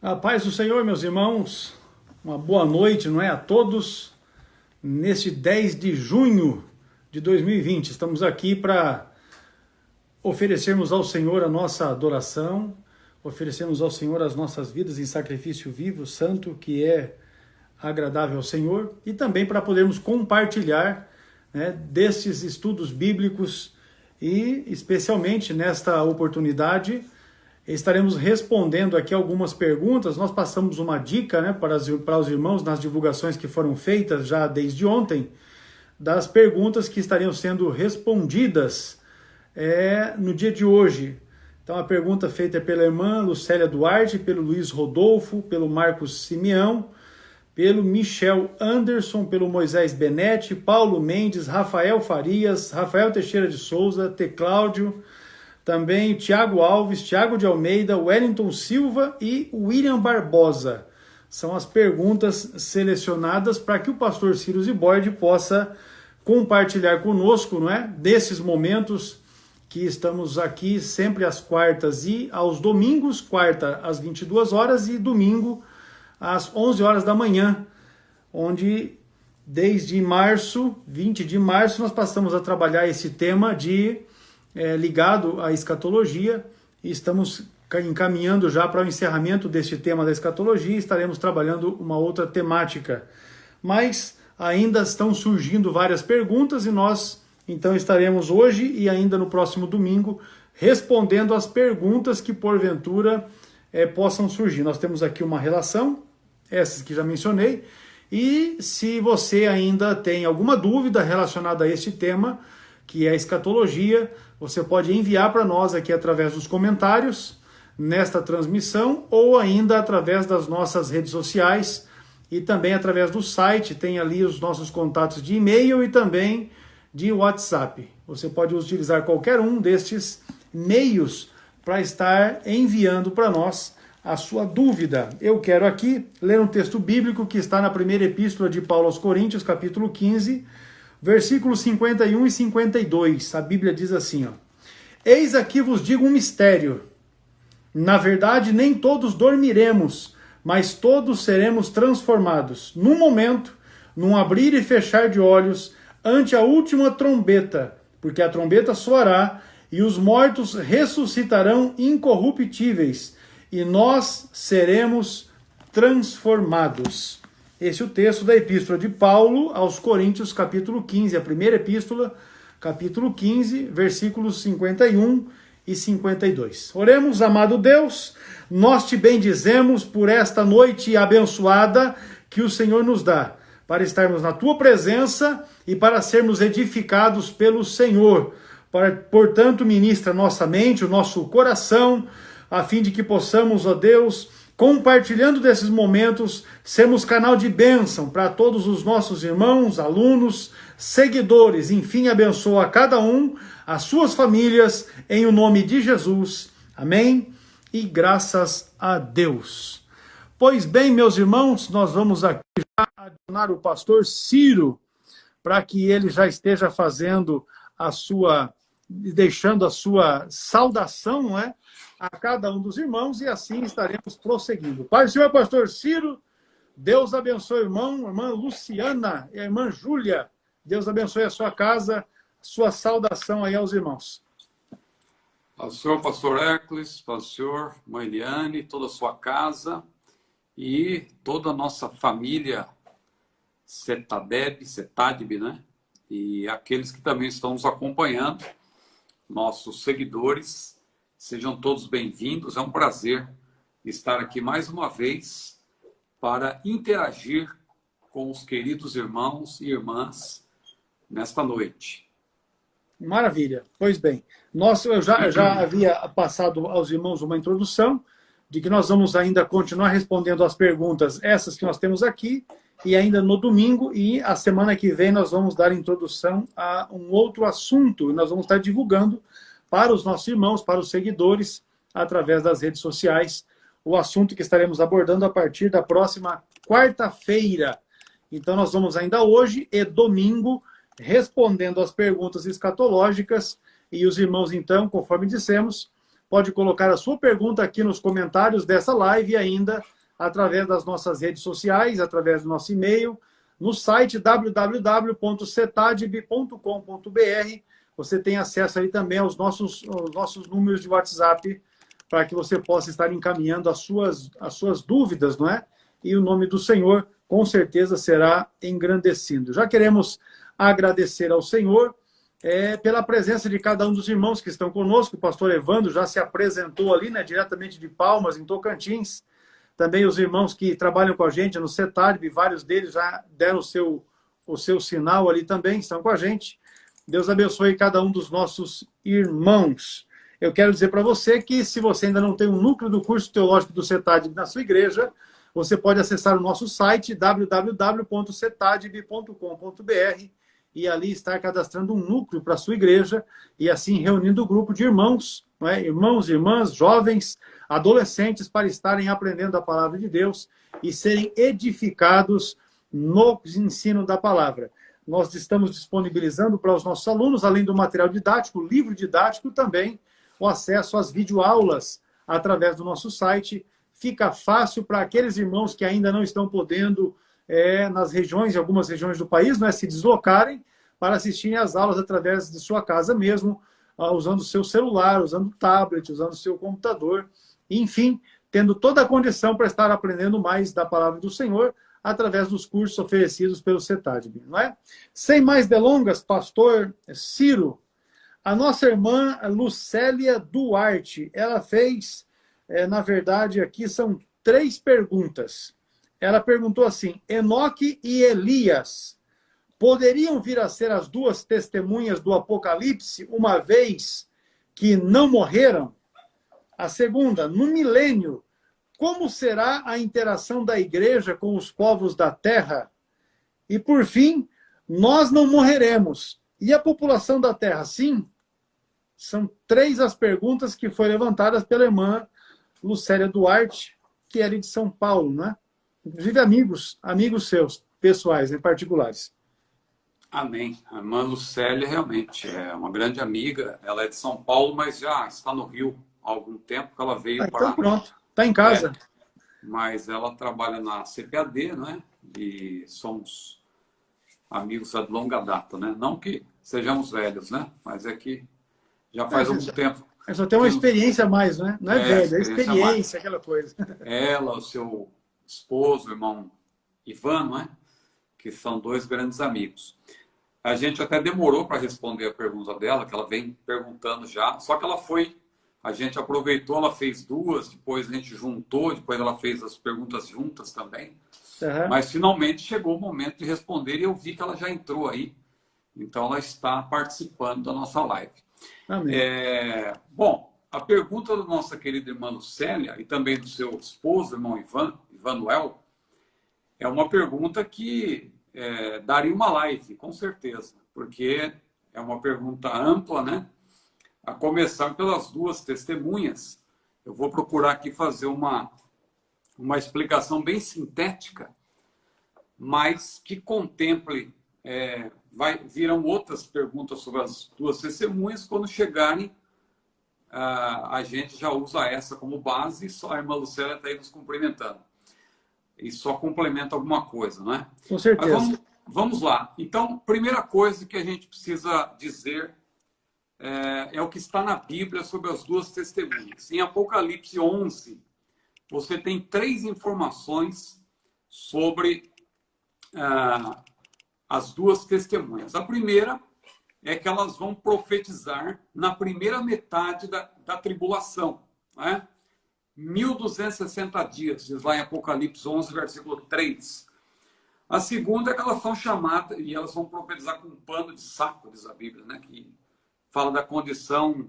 A paz do Senhor, meus irmãos, uma boa noite, não é, a todos, neste 10 de junho de 2020. Estamos aqui para oferecermos ao Senhor a nossa adoração, oferecermos ao Senhor as nossas vidas em sacrifício vivo, santo, que é agradável ao Senhor, e também para podermos compartilhar, né, destes estudos bíblicos e, especialmente nesta oportunidade, estaremos respondendo aqui algumas perguntas. Nós passamos uma dica, né, para os irmãos nas divulgações que foram feitas já desde ontem, das perguntas que estariam sendo respondidas no dia de hoje. Então a pergunta feita é pela irmã Lucélia Duarte, pelo Luiz Rodolfo, pelo Marcos Simeão, pelo Michel Anderson, pelo Moisés Benetti, Paulo Mendes, Rafael Farias, Rafael Teixeira de Souza, T. Cláudio, também Tiago Alves, Tiago de Almeida, Wellington Silva e William Barbosa. São as perguntas selecionadas para que o pastor Ciro Ziboide possa compartilhar conosco, não é? Desses momentos que estamos aqui sempre às quartas e aos domingos, quarta às 22 horas e domingo às 11 horas da manhã, onde desde março, 20 de março, nós passamos a trabalhar esse tema ligado à escatologia, e estamos encaminhando já para o encerramento deste tema da escatologia. Estaremos trabalhando uma outra temática, mas ainda estão surgindo várias perguntas e nós então estaremos hoje e ainda no próximo domingo respondendo as perguntas que porventura possam surgir. Nós temos aqui uma relação, essas que já mencionei, e se você ainda tem alguma dúvida relacionada a este tema, que é a escatologia, você pode enviar para nós aqui através dos comentários nesta transmissão ou ainda através das nossas redes sociais e também através do site. Tem ali os nossos contatos de e-mail e também de WhatsApp. Você pode utilizar qualquer um destes meios para estar enviando para nós a sua dúvida. Eu quero aqui ler um texto bíblico que está na primeira epístola de Paulo aos Coríntios, capítulo 15, versículos 51 e 52, a Bíblia diz assim, ó: Eis aqui vos digo um mistério. Na verdade, nem todos dormiremos, mas todos seremos transformados, num momento, num abrir e fechar de olhos, ante a última trombeta, porque a trombeta soará, e os mortos ressuscitarão incorruptíveis, e nós seremos transformados. Esse é o texto da epístola de Paulo aos Coríntios, capítulo 15, a primeira epístola, capítulo 15, versículos 51 e 52. Oremos, amado Deus, nós te bendizemos por esta noite abençoada que o Senhor nos dá, para estarmos na tua presença e para sermos edificados pelo Senhor. Portanto, ministra nossa mente, o nosso coração, a fim de que possamos, ó Deus, compartilhando desses momentos, sermos canal de bênção para todos os nossos irmãos, alunos, seguidores. Enfim, abençoa a cada um, as suas famílias, em o nome de Jesus. Amém? E graças a Deus. Pois bem, meus irmãos, nós vamos aqui já adicionar o pastor Ciro, para que ele já esteja fazendo deixando a sua saudação, não é? A cada um dos irmãos, e assim estaremos prosseguindo. Pai do Senhor, pastor Ciro, Deus abençoe o irmão, a irmã Luciana e a irmã Júlia. Deus abençoe a sua casa, sua saudação aí aos irmãos. Paz do Senhor, pastor Hércules, paz do Senhor, mãe Eliane, toda a sua casa e toda a nossa família Setadeb, né? E aqueles que também estão nos acompanhando, nossos seguidores. Sejam todos bem-vindos, é um prazer estar aqui mais uma vez para interagir com os queridos irmãos e irmãs nesta noite. Maravilha, pois bem, eu já havia passado aos irmãos uma introdução de que nós vamos ainda continuar respondendo as perguntas, essas que nós temos aqui, e ainda no domingo, e a semana que vem nós vamos dar introdução a um outro assunto, e nós vamos estar divulgando para os nossos irmãos, para os seguidores, através das redes sociais, o assunto que estaremos abordando a partir da próxima quarta-feira. Então nós vamos ainda hoje e domingo respondendo as perguntas escatológicas, e os irmãos então, conforme dissemos, pode colocar a sua pergunta aqui nos comentários dessa live e ainda através das nossas redes sociais, através do nosso e-mail, no site www.cetadib.com.br. Você tem acesso aí também aos nossos números de WhatsApp para que você possa estar encaminhando as suas dúvidas, não é? E o nome do Senhor, com certeza, será engrandecido. Já queremos agradecer ao Senhor pela presença de cada um dos irmãos que estão conosco. O pastor Evandro já se apresentou ali, né, diretamente de Palmas, em Tocantins. Também os irmãos que trabalham com a gente no CETADB, vários deles já deram o seu sinal ali também, estão com a gente. Deus abençoe cada um dos nossos irmãos. Eu quero dizer para você que, se você ainda não tem um núcleo do curso teológico do CETADB na sua igreja, você pode acessar o nosso site www.cetadib.com.br e ali estar cadastrando um núcleo para a sua igreja e assim reunindo um grupo de irmãos, não é? Irmãos, irmãs, jovens, adolescentes, para estarem aprendendo a palavra de Deus e serem edificados no ensino da palavra. Nós estamos disponibilizando para os nossos alunos, além do material didático, livro didático, também o acesso às videoaulas através do nosso site. Fica fácil para aqueles irmãos que ainda não estão podendo, nas regiões, em algumas regiões do país, não é, se deslocarem para assistirem às aulas através de sua casa mesmo, usando o seu celular, usando o tablet, usando o seu computador, enfim, tendo toda a condição para estar aprendendo mais da palavra do Senhor através dos cursos oferecidos pelo CETADB, não é? Sem mais delongas, pastor Ciro, a nossa irmã Lucélia Duarte, ela fez, na verdade, aqui são 3 perguntas. Ela perguntou assim: Enoque e Elias poderiam vir a ser as 2 testemunhas do Apocalipse, uma vez que não morreram? A segunda: no milênio, como será a interação da igreja com os povos da terra? E, por fim, nós não morreremos. E a população da terra, sim? São 3 as perguntas que foram levantadas pela irmã Lucélia Duarte, que é ali de São Paulo, né? Inclusive amigos seus, pessoais e particulares. Amém. A irmã Lucélia realmente é uma grande amiga. Ela é de São Paulo, mas já está no Rio há algum tempo que ela veio para... Então pronto, está em casa. Mas ela trabalha na CPAD, né? E somos amigos de longa data, né? Não que sejamos velhos, né? Mas é que já faz algum tempo. É só tem uma experiência a mais, né? Não é velho, é experiência, aquela coisa. Ela, o seu esposo, o irmão Ivan, não é? Que são 2 grandes amigos. A gente até demorou para responder a pergunta dela, que ela vem perguntando já, só que ela foi, a gente aproveitou, ela fez 2, depois a gente juntou, depois ela fez as perguntas juntas também. Uhum. Mas finalmente chegou o momento de responder e eu vi que ela já entrou aí, então ela está participando da nossa live. Amém. Bom, a pergunta da nossa querida irmã Lucélia e também do seu esposo, irmão Ivanuel, é uma pergunta que daria uma live, com certeza, porque é uma pergunta ampla, né? A começar pelas 2 testemunhas. Eu vou procurar aqui fazer uma explicação bem sintética, mas que contemple... virão outras perguntas sobre as 2 testemunhas. Quando chegarem, a gente já usa essa como base e só a irmã Lucélia está aí nos cumprimentando. E só complementa alguma coisa, né? Com certeza. Mas vamos lá. Então, primeira coisa que a gente precisa dizer é o que está na Bíblia sobre as 2 testemunhas. Em Apocalipse 11, você tem 3 informações sobre as 2 testemunhas. A primeira é que elas vão profetizar na primeira metade da tribulação, né? 1260 dias, diz lá em Apocalipse 11, versículo 3. A segunda é que elas são chamadas, e elas vão profetizar com um pano de saco, diz a Bíblia, né? Que fala da condição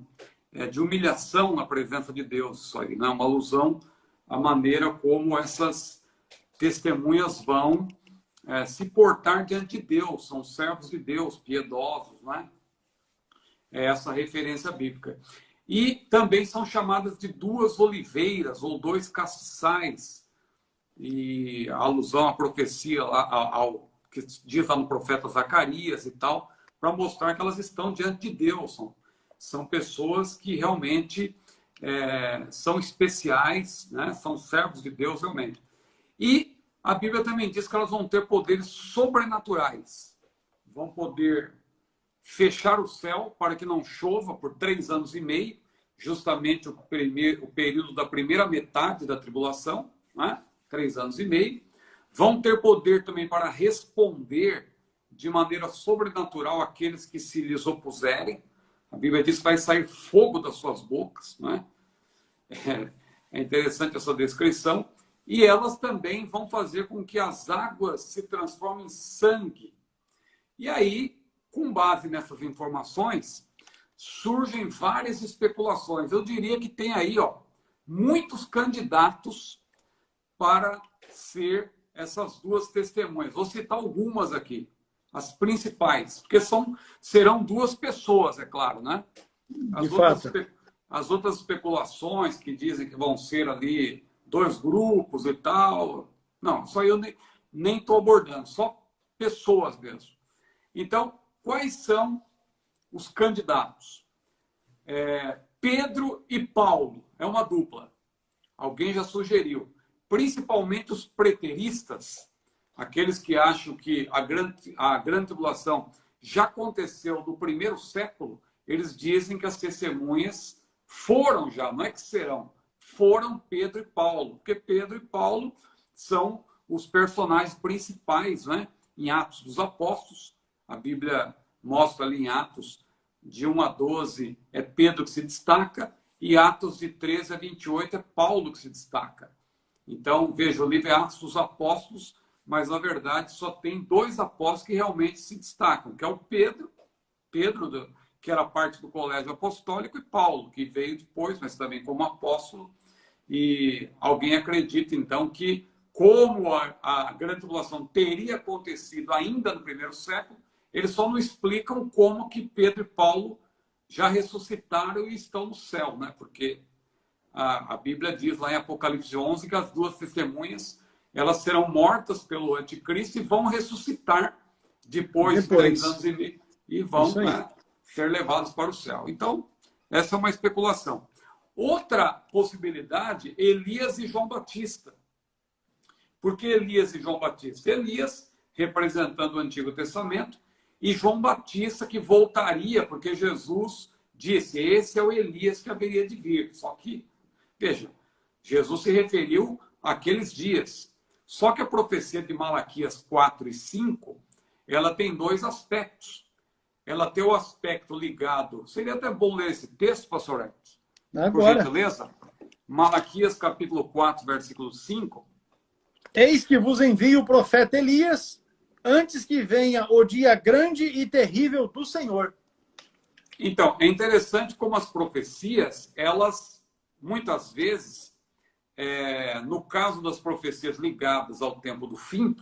de humilhação na presença de Deus. Isso aí, né? Uma alusão à maneira como essas testemunhas vão se portar diante de Deus. São servos de Deus, piedosos, né? É essa referência bíblica. E também são chamadas de 2 oliveiras ou 2 castiçais. E a alusão à profecia, ao que diz lá no profeta Zacarias e tal, para mostrar que elas estão diante de Deus. São pessoas que realmente são especiais, né? São servos de Deus realmente. E a Bíblia também diz que elas vão ter poderes sobrenaturais. Vão poder fechar o céu para que não chova por 3 anos e meio, justamente o período da primeira metade da tribulação, né? 3 anos e meio. Vão ter poder também para responder de maneira sobrenatural àqueles que se lhes opuserem. A Bíblia diz que vai sair fogo das suas bocas, né? É interessante essa descrição. E elas também vão fazer com que as águas se transformem em sangue. E aí, com base nessas informações, surgem várias especulações. Eu diria que tem aí, muitos candidatos para ser essas duas testemunhas. Vou citar algumas aqui, as principais, porque serão 2 pessoas, é claro, né? As outras especulações que dizem que vão ser ali 2 grupos e tal, não, isso aí eu nem estou abordando, só pessoas mesmo. Então, quais são os candidatos? Pedro e Paulo, é uma dupla. Alguém já sugeriu. Principalmente os preteristas, aqueles que acham que a grande tribulação já aconteceu no 1º século, eles dizem que as testemunhas foram já, não é que serão, foram Pedro e Paulo, porque Pedro e Paulo são os personagens principais, né? Em Atos dos Apóstolos. A Bíblia mostra ali em Atos de 1 a 12 é Pedro que se destaca, e Atos de 13 a 28 é Paulo que se destaca. Então, veja, o livro é Atos dos Apóstolos, mas na verdade só tem 2 apóstolos que realmente se destacam, que é o Pedro, que era parte do colégio apostólico, e Paulo, que veio depois, mas também como apóstolo. E alguém acredita, então, que como a grande tribulação teria acontecido ainda no 1º século, eles só não explicam como que Pedro e Paulo já ressuscitaram e estão no céu, né? Porque a Bíblia diz lá em Apocalipse 11 que as 2 testemunhas elas serão mortas pelo anticristo e vão ressuscitar depois de 3 anos e meio e vão, né, ser levados para o céu. Então, essa é uma especulação. Outra possibilidade, Elias e João Batista. Por que Elias e João Batista? Elias, representando o Antigo Testamento, e João Batista, que voltaria, porque Jesus disse, esse é o Elias que haveria de vir. Só que, veja, Jesus se referiu àqueles dias. Só que a profecia de Malaquias 4 e 5, ela tem 2 aspectos. Ela tem o aspecto ligado... Seria até bom ler esse texto, pastor Hermes? Por gentileza. Malaquias capítulo 4, versículo 5. Eis que vos envio o profeta Elias, antes que venha o dia grande e terrível do Senhor. Então, é interessante como as profecias, elas, muitas vezes, no caso das profecias ligadas ao tempo do fim,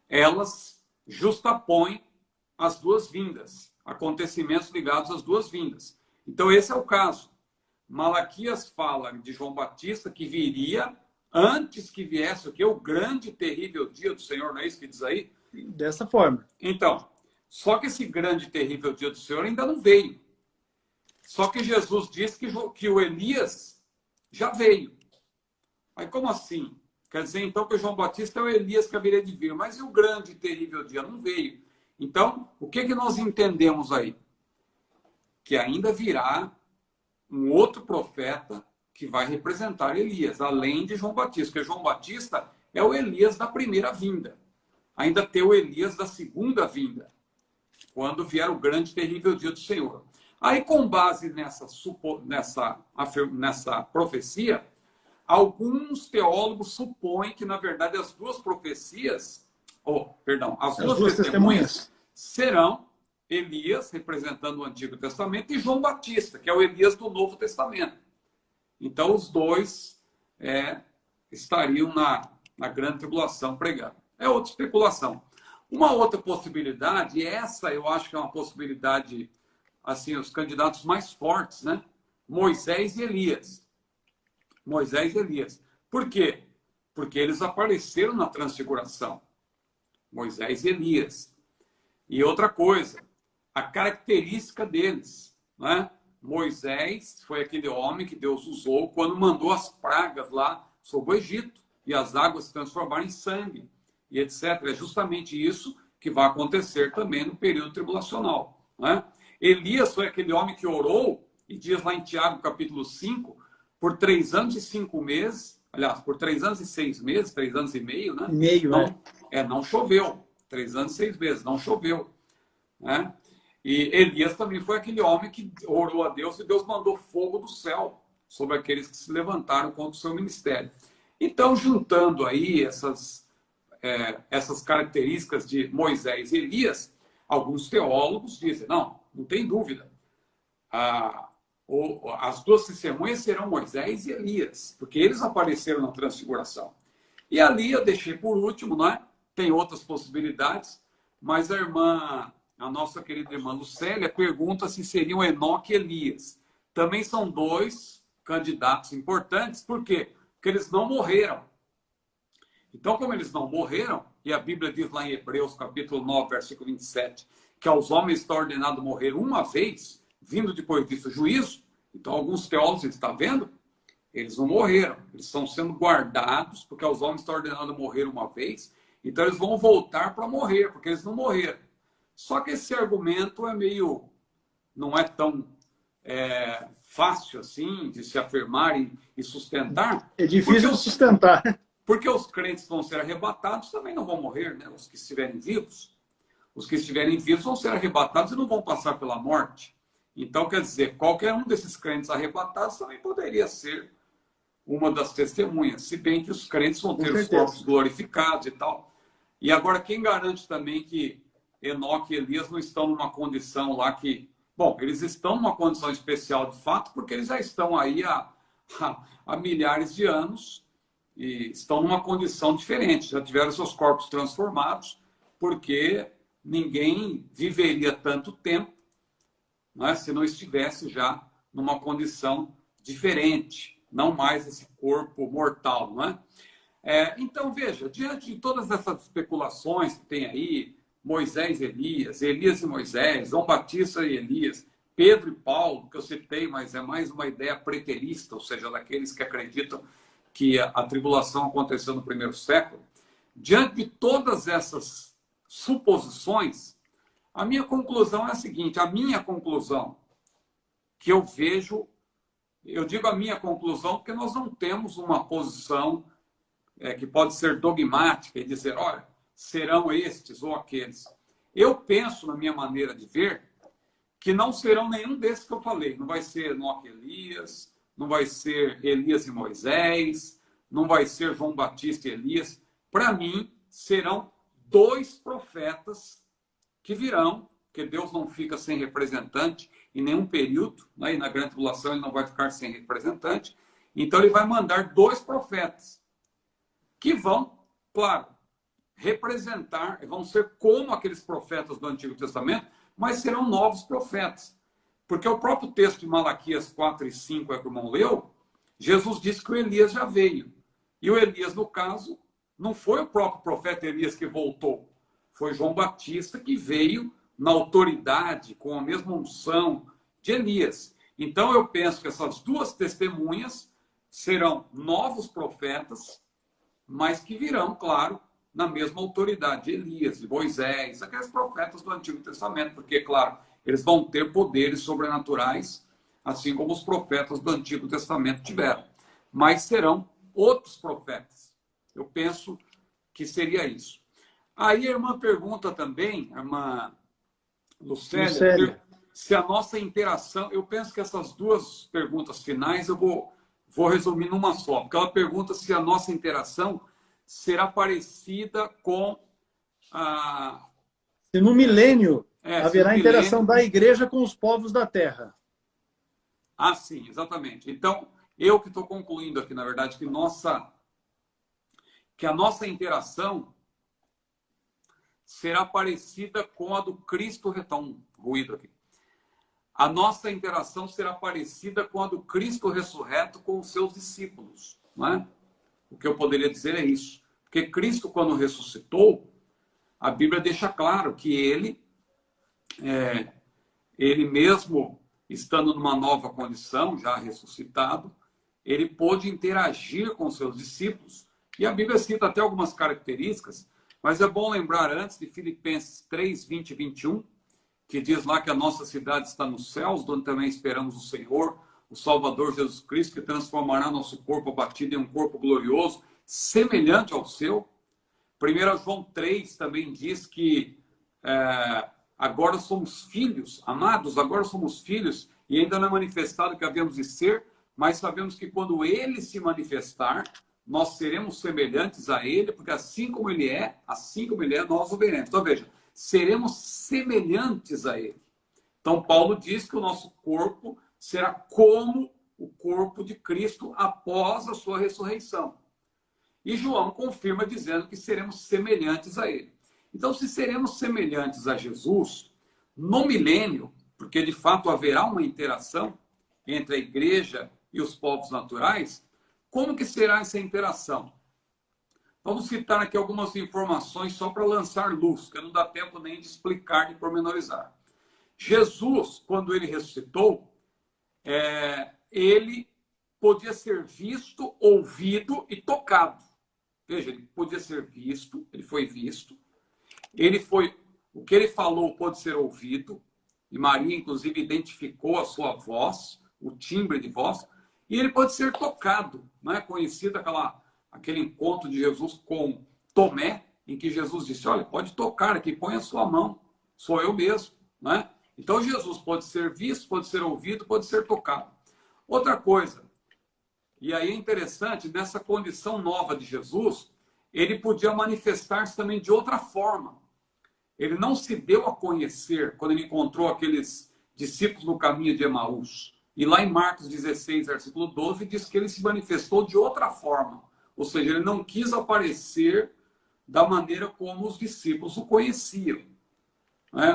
elas justapõem as 2 vindas, acontecimentos ligados às 2 vindas. Então, esse é o caso. Malaquias fala de João Batista que viria antes que viesse o grande e terrível dia do Senhor, não é isso que diz aí? Dessa forma. Então, só que esse grande e terrível dia do Senhor ainda não veio. Só que Jesus disse que o Elias já veio. Aí como assim? Quer dizer, então, que o João Batista é o Elias que haveria de vir. Mas e o grande e terrível dia? Não veio. Então, o que nós entendemos aí? Que ainda virá um outro profeta que vai representar Elias, além de João Batista. Porque João Batista é o Elias da primeira vinda. Ainda tem o Elias da segunda vinda, quando vier o grande e terrível dia do Senhor. Aí, com base nessa profecia, alguns teólogos supõem que, na verdade, as 2 profecias, as duas testemunhas serão Elias, representando o Antigo Testamento, e João Batista, que é o Elias do Novo Testamento. Então, os 2 estariam na grande tribulação pregando. É outra especulação. Uma outra possibilidade, e essa eu acho que é uma possibilidade, assim, os candidatos mais fortes, né? Moisés e Elias. Moisés e Elias. Por quê? Porque eles apareceram na transfiguração. Moisés e Elias. E outra coisa, a característica deles, né? Moisés foi aquele homem que Deus usou quando mandou as pragas lá sobre o Egito e as águas se transformaram em sangue e etc. É justamente isso que vai acontecer também no período tribulacional, né? Elias foi aquele homem que orou, e diz lá em Tiago, capítulo 5, por 3 anos e 5 meses, aliás, por 3 anos e 6 meses, 3 anos e meio, né? Não choveu. 3 anos e 6 meses, não choveu, né? E Elias também foi aquele homem que orou a Deus e Deus mandou fogo do céu sobre aqueles que se levantaram contra o seu ministério. Então, juntando aí essas características de Moisés e Elias, alguns teólogos dizem, não tem dúvida, as duas testemunhas serão Moisés e Elias, porque eles apareceram na transfiguração. E ali eu deixei por último, né? Tem outras possibilidades, mas a nossa querida irmã Lucélia pergunta se seriam Enoque e Elias. Também são 2 candidatos importantes, por quê? Porque eles não morreram. Então, como eles não morreram, e a Bíblia diz lá em Hebreus, capítulo 9, versículo 27, que aos homens está ordenado morrer uma vez, vindo depois disso o juízo. Então, alguns teólogos estão vendo, eles não morreram, eles estão sendo guardados, porque aos homens está ordenado morrer uma vez, então eles vão voltar para morrer, porque eles não morreram. Só que esse argumento não é tão fácil assim de se afirmar e sustentar. É difícil de sustentar. Porque os crentes vão ser arrebatados também não vão morrer, né? Os que estiverem vivos. Os que estiverem vivos vão ser arrebatados e não vão passar pela morte. Então, quer dizer, qualquer um desses crentes arrebatados também poderia ser uma das testemunhas, se bem que os crentes vão ter os corpos glorificados e tal. E agora, quem garante também que Enoque e Elias não estão numa condição lá que... Bom, eles estão numa condição especial de fato, porque eles já estão aí há milhares de anos e estão numa condição diferente, já tiveram seus corpos transformados, porque ninguém viveria tanto tempo, né, se não estivesse já numa condição diferente, não mais esse corpo mortal, não é? Então, veja, diante de todas essas especulações que tem aí, Moisés e Elias, Elias e Moisés, João Batista e Elias, Pedro e Paulo, que eu citei, mas é mais uma ideia preterista, ou seja, daqueles que acreditam que a tribulação aconteceu no primeiro século. Diante de todas essas suposições, a minha conclusão é a seguinte, que eu vejo, eu digo a minha conclusão porque nós não temos uma posição que pode ser dogmática e dizer, olha, serão estes ou aqueles. Eu penso, na minha maneira de ver, que não serão nenhum desses que eu falei. Não vai ser Enoque e Elias, não vai ser Elias e Moisés, não vai ser João Batista e Elias. Para mim, serão 2 profetas que virão, porque Deus não fica sem representante em nenhum período, né? E na grande tribulação ele não vai ficar sem representante. Então ele vai mandar 2 profetas que vão, claro, representar, vão ser como aqueles profetas do Antigo Testamento, mas serão novos profetas. Porque o próprio texto de Malaquias 4 e 5, que o irmão leu, Jesus disse que o Elias já veio. E o Elias, no caso, não foi o próprio profeta Elias que voltou. Foi João Batista que veio na autoridade, com a mesma unção de Elias. Então eu penso que essas 2 testemunhas serão novos profetas, mas que virão, claro, na mesma autoridade de Elias, de Moisés, aqueles profetas do Antigo Testamento, porque, claro, eles vão ter poderes sobrenaturais, assim como os profetas do Antigo Testamento tiveram. Mas serão outros profetas. Eu penso que seria isso. Aí a irmã pergunta também, a irmã Lucélia, se a nossa interação... Eu penso que essas 2 perguntas finais eu vou resumir numa só, porque ela pergunta se a nossa interação será parecida com a... Se no milênio haverá interação da igreja com os povos da terra. Ah, sim, exatamente. Então, eu que estou concluindo aqui, na verdade, que a nossa interação será parecida com a do Cristo retorno. Ruído aqui. A nossa interação será parecida com a do Cristo ressurreto com os seus discípulos, não é? O que eu poderia dizer é isso. Porque Cristo, quando ressuscitou, a Bíblia deixa claro que ele mesmo estando numa nova condição, já ressuscitado, ele pôde interagir com seus discípulos. E a Bíblia cita até algumas características, mas é bom lembrar antes de Filipenses 3, 20 e 21, que diz lá que a nossa cidade está nos céus, onde também esperamos o Senhor, o Salvador Jesus Cristo, que transformará nosso corpo abatido em um corpo glorioso, semelhante ao seu. 1 João 3 também diz que agora somos filhos, amados, agora somos filhos, e ainda não é manifestado o que havemos de ser, mas sabemos que quando ele se manifestar, nós seremos semelhantes a ele, porque assim como ele é, nós o veremos. Então veja, seremos semelhantes a ele. Então Paulo diz que o nosso corpo será como o corpo de Cristo após a sua ressurreição. E João confirma dizendo que seremos semelhantes a ele. Então, se seremos semelhantes a Jesus, no milênio, porque de fato haverá uma interação entre a igreja e os povos naturais, como que será essa interação? Vamos citar aqui algumas informações só para lançar luz, que não dá tempo nem de explicar, de pormenorizar. Jesus, quando ele ressuscitou, ele podia ser visto, ouvido e tocado. Veja, ele podia ser visto, ele foi visto, o que ele falou pode ser ouvido, e Maria, inclusive, identificou a sua voz, o timbre de voz, e ele pode ser tocado, não é conhecido aquele encontro de Jesus com Tomé, em que Jesus disse, olha, pode tocar aqui, põe a sua mão, sou eu mesmo, não é? Então Jesus pode ser visto, pode ser ouvido, pode ser tocado. Outra coisa, e aí é interessante, nessa condição nova de Jesus, ele podia manifestar-se também de outra forma. Ele não se deu a conhecer quando ele encontrou aqueles discípulos no caminho de Emaús. E lá em Marcos 16, versículo 12, diz que ele se manifestou de outra forma. Ou seja, ele não quis aparecer da maneira como os discípulos o conheciam.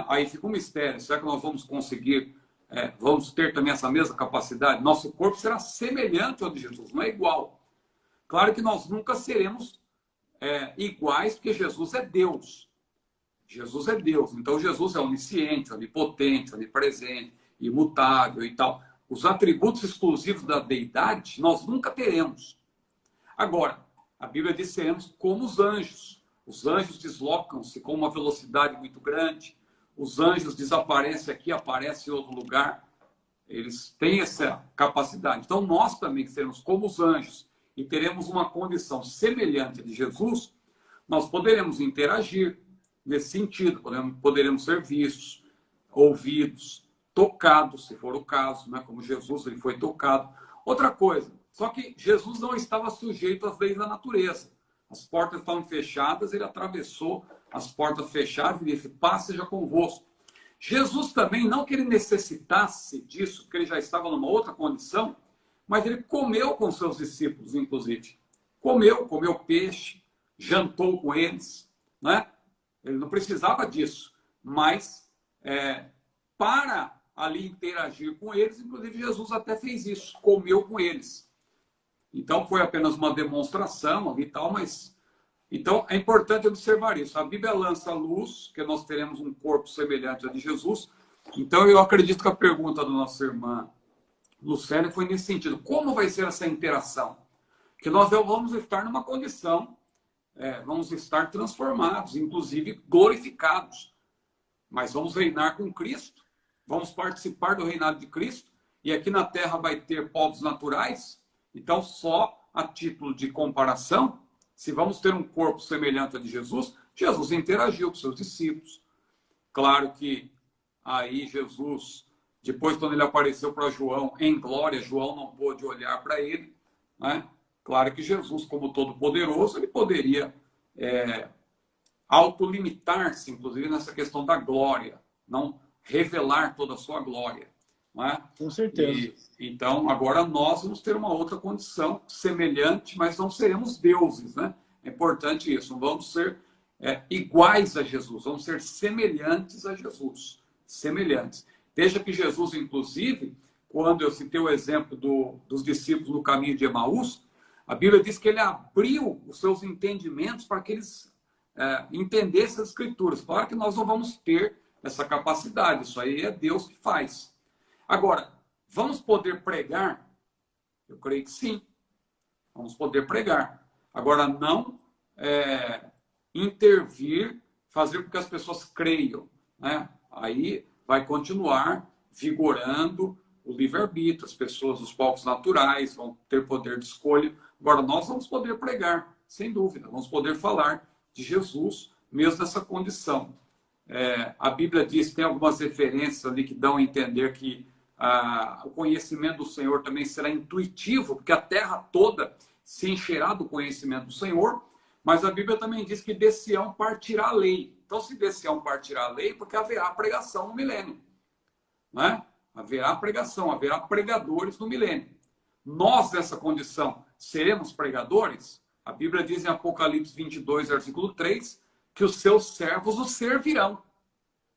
Aí fica um mistério. Será que nós vamos conseguir, vamos ter também essa mesma capacidade? Nosso corpo será semelhante ao de Jesus, não é igual. Claro que nós nunca seremos iguais, porque Jesus é Deus. Jesus é Deus. Então Jesus é onisciente, onipotente, onipresente, imutável e tal. Os atributos exclusivos da deidade nós nunca teremos. Agora, a Bíblia diz que seremos como os anjos. Os anjos deslocam-se com uma velocidade muito grande. Os anjos desaparecem aqui, aparecem em outro lugar. Eles têm essa capacidade. Então, nós também que seremos como os anjos e teremos uma condição semelhante de Jesus, nós poderemos interagir nesse sentido. Poderemos ser vistos, ouvidos, tocados, se for o caso, né? Como Jesus ele foi tocado. Outra coisa, só que Jesus não estava sujeito às leis da natureza. As portas estavam fechadas, ele atravessou as portas fechadas e disse, paz seja convosco. Jesus também, não que ele necessitasse disso, porque ele já estava numa outra condição, mas ele comeu com seus discípulos, inclusive. Comeu peixe, jantou com eles, né? Ele não precisava disso, mas para ali interagir com eles, inclusive Jesus até fez isso, comeu com eles. Então foi apenas uma demonstração e tal, mas... Então é importante observar isso. A Bíblia lança a luz, que nós teremos um corpo semelhante ao de Jesus. Então eu acredito que a pergunta da nossa irmã Lucélia foi nesse sentido. Como vai ser essa interação? Que nós vamos estar numa condição, vamos estar transformados, inclusive glorificados. Mas vamos reinar com Cristo, vamos participar do reinado de Cristo, e aqui na Terra vai ter povos naturais. Então, só a título de comparação, se vamos ter um corpo semelhante ao de Jesus, Jesus interagiu com seus discípulos. Claro que aí Jesus, depois quando ele apareceu para João em glória, João não pôde olhar para ele, né? Claro que Jesus, como todo-poderoso, ele poderia autolimitar-se, inclusive nessa questão da glória, não revelar toda a sua glória. Não é? Com certeza. Então, agora nós vamos ter uma outra condição semelhante, mas não seremos deuses, né? É importante isso. Não vamos ser iguais a Jesus, vamos ser semelhantes a Jesus. Semelhantes. Veja que Jesus, inclusive, quando eu citei o exemplo dos discípulos no caminho de Emaús, a Bíblia diz que ele abriu os seus entendimentos para que eles entendessem as Escrituras. Claro que nós não vamos ter essa capacidade, isso aí é Deus que faz. Agora, vamos poder pregar? Eu creio que sim. Vamos poder pregar. Agora, não intervir, fazer com que as pessoas creiam, né? Aí vai continuar vigorando o livre-arbítrio, as pessoas, os povos naturais vão ter poder de escolha. Agora, nós vamos poder pregar, sem dúvida, vamos poder falar de Jesus, mesmo nessa condição. A Bíblia diz, tem algumas referências ali que dão a entender que o conhecimento do Senhor também será intuitivo, porque a terra toda se encherá do conhecimento do Senhor, mas a Bíblia também diz que de Sião partirá a lei. Então, se de Sião partirá a lei, porque haverá pregação no milênio. Né? Haverá pregação, haverá pregadores no milênio. Nós, nessa condição, seremos pregadores? A Bíblia diz em Apocalipse 22, versículo 3, que os seus servos o servirão.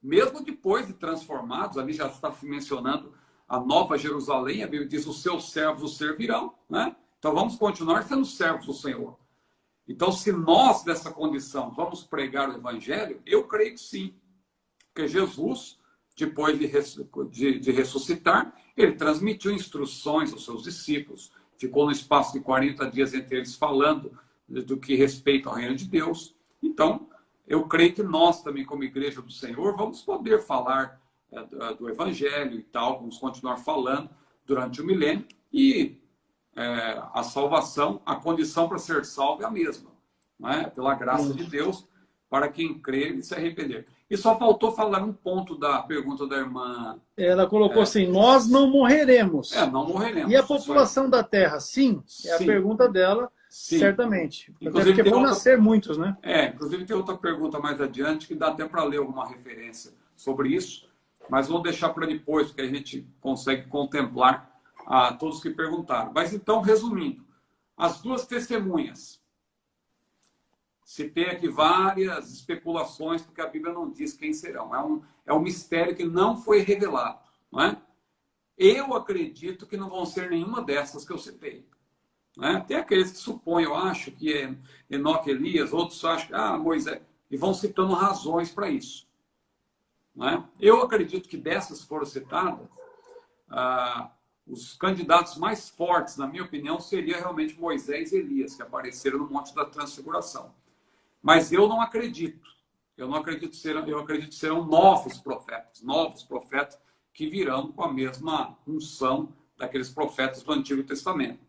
Mesmo depois de transformados, ali já está mencionando a Nova Jerusalém, a Bíblia diz, os seus servos o servirão. Né? Então, vamos continuar sendo servos do Senhor. Então, se nós, nessa condição, vamos pregar o Evangelho, eu creio que sim. Porque Jesus, depois de ressuscitar, ele transmitiu instruções aos seus discípulos. Ficou no espaço de 40 dias entre eles falando do que respeita ao reino de Deus. Então, eu creio que nós também, como igreja do Senhor, vamos poder falar do Evangelho e tal, vamos continuar falando durante o milênio. E a salvação, a condição para ser salvo é a mesma. Não é? Pela graça de Deus, para quem crer e se arrepender. E só faltou falar um ponto da pergunta da irmã. Ela colocou assim, nós não morreremos. Não morreremos. E a população da Terra, sim? É a pergunta dela, sim. Certamente. Inclusive, porque vão nascer muitos, né? Inclusive tem outra pergunta mais adiante, que dá até para ler alguma referência sobre isso, mas vou deixar para depois, porque a gente consegue contemplar a todos que perguntaram. Mas então, resumindo, as duas testemunhas. Se tem aqui várias especulações, porque a Bíblia não diz quem serão. É um mistério que não foi revelado. Não é? Eu acredito que não vão ser nenhuma dessas que eu citei. Não é? Tem aqueles que supõem, eu acho, que é Enoque, Elias, outros acham que Moisés, e vão citando razões para isso. Não é? Eu acredito que dessas que foram citadas, os candidatos mais fortes, na minha opinião, seriam realmente Moisés e Elias, que apareceram no Monte da Transfiguração. Mas eu não acredito. Eu acredito que serão novos profetas que virão com a mesma unção daqueles profetas do Antigo Testamento.